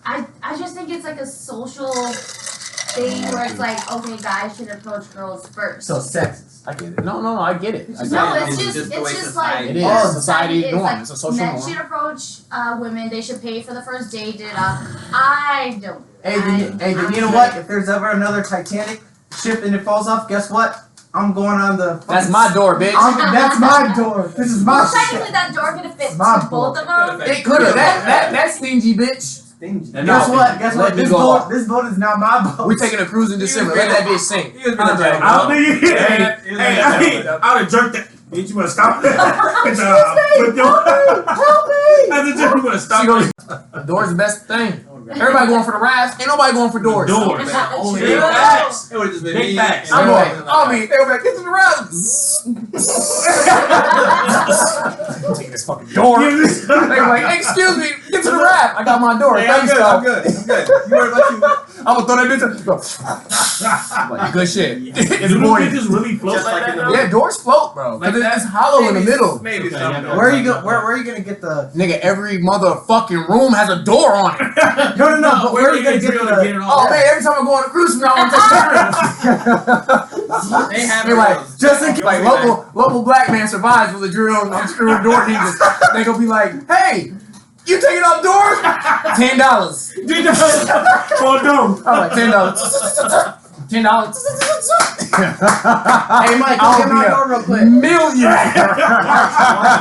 I just think it's like a social thing where it's like, okay, guys should approach girls first. So sexist. I get it. No, I get it. I get No, it. it's It's just the way like society It is. yeah, Society is norm. like It's a social men norm. should approach women. They should pay for the first date. I don't. Hey, then you know what? If there's ever another Titanic ship and it falls off, guess what? I'm going on the. That's my door, bitch. That's my door. This is my Well, ship. technically, that door could have fit My to both of them. It could have. That stingy bitch. Stingy. And Guess no, what? Guess let what? me This go boat. off. This boat is not my boat. We're taking a cruise in December. Let that bitch sink. He was I'm gonna like, joke. I don't think you Hey, I would have jerked that. Bitch, you better stop that. help me! As a jerk, you better stop She that. goes, door's the best thing. Everybody going for the rides. Ain't nobody going for doors. Doors. Only Big doors. facts. It would just been Big me. facts. and I'm everybody going. was I like, mean, they were back into the ride. Take this fucking door. They were like, excuse me, get to the ride. I got my door. Hey, I'm Thanks, good. though. I'm good. I'm good. You worry about you. I'm gonna throw that bitch. I'm like, good shit. Do It's those morning. bitches really float Just like like that? in the- though? Yeah, doors float, bro. Like Cause that? it's hollow in the middle. Maybe Okay, some yeah. doors. Where are you go? Where are you gonna get the? Nigga, every motherfucking room has a door on it. No. But where are you gonna get drill the? to get it Oh off? man, every time I go on a cruise from now on, I'm They have They're like, those. just in case, like local black man survives with a drill and unscrewing door hinges. They gonna be like, hey, you taking off doors? $10. Oh no. I'm like, $10. $10. Hey Mike, I'll come get be my a door real quick. millionaire.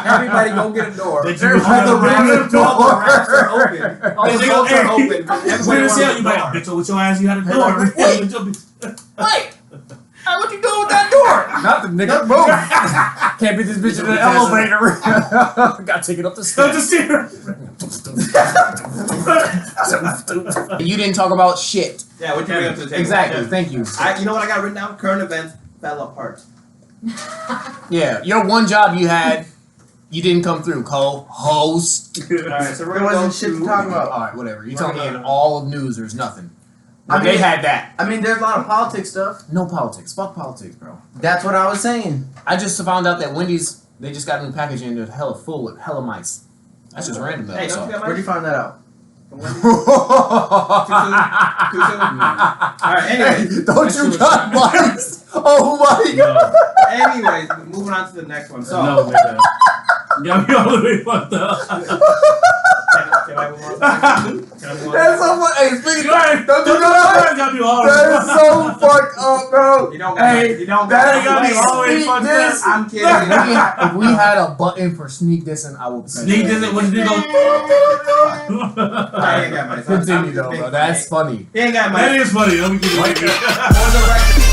Everybody go get a door. Did There's like a random door. All the racks are open. All the Hey, doors are hey, open. When Everybody you wants see a how you like, door. bitch, with your ass, you had a They're door. like, Wait, hey, what you doing with that door? Nothing, nigga. Boom. Can't beat this bitch in an elevator. Gotta take it up the Don't steps. just see her. You didn't talk about shit. Yeah, what you bring up to the table? Exactly. Thank you. You know what I got written down? Current events fell apart. Yeah, your one job you had, you didn't come through. Co-host. Alright, so we're There gonna go wasn't shit to talk about. All right, whatever. You We're told me gonna- in all of news, there's nothing. I But they mean- had that. I mean, there's a lot of politics stuff. No politics. Fuck politics, bro. That's what I was saying. I just found out that Wendy's, they just got a new packaging and they're hella full with hella mice. That's just random though. Hey, don't So. you got Where'd you find that out? Too soon? Alright, anyway. Don't you got mics? Oh my god. Anyways, moving on to the next one. So, No, man. Got me all the way fucked up. can I move on? Can I move on? That's so funny. Hey, speaking of, don't you know that? Got me all the That is so fucked up, bro. You don't Hey, you don't that got me all the way sneak fucked this. up. I'm kidding. If we had a button for sneak this, and I would Sneak this in. What did you go? I ain't got my Continue though, bro. That's funny. He ain't got my That is funny. Let me give you For the record,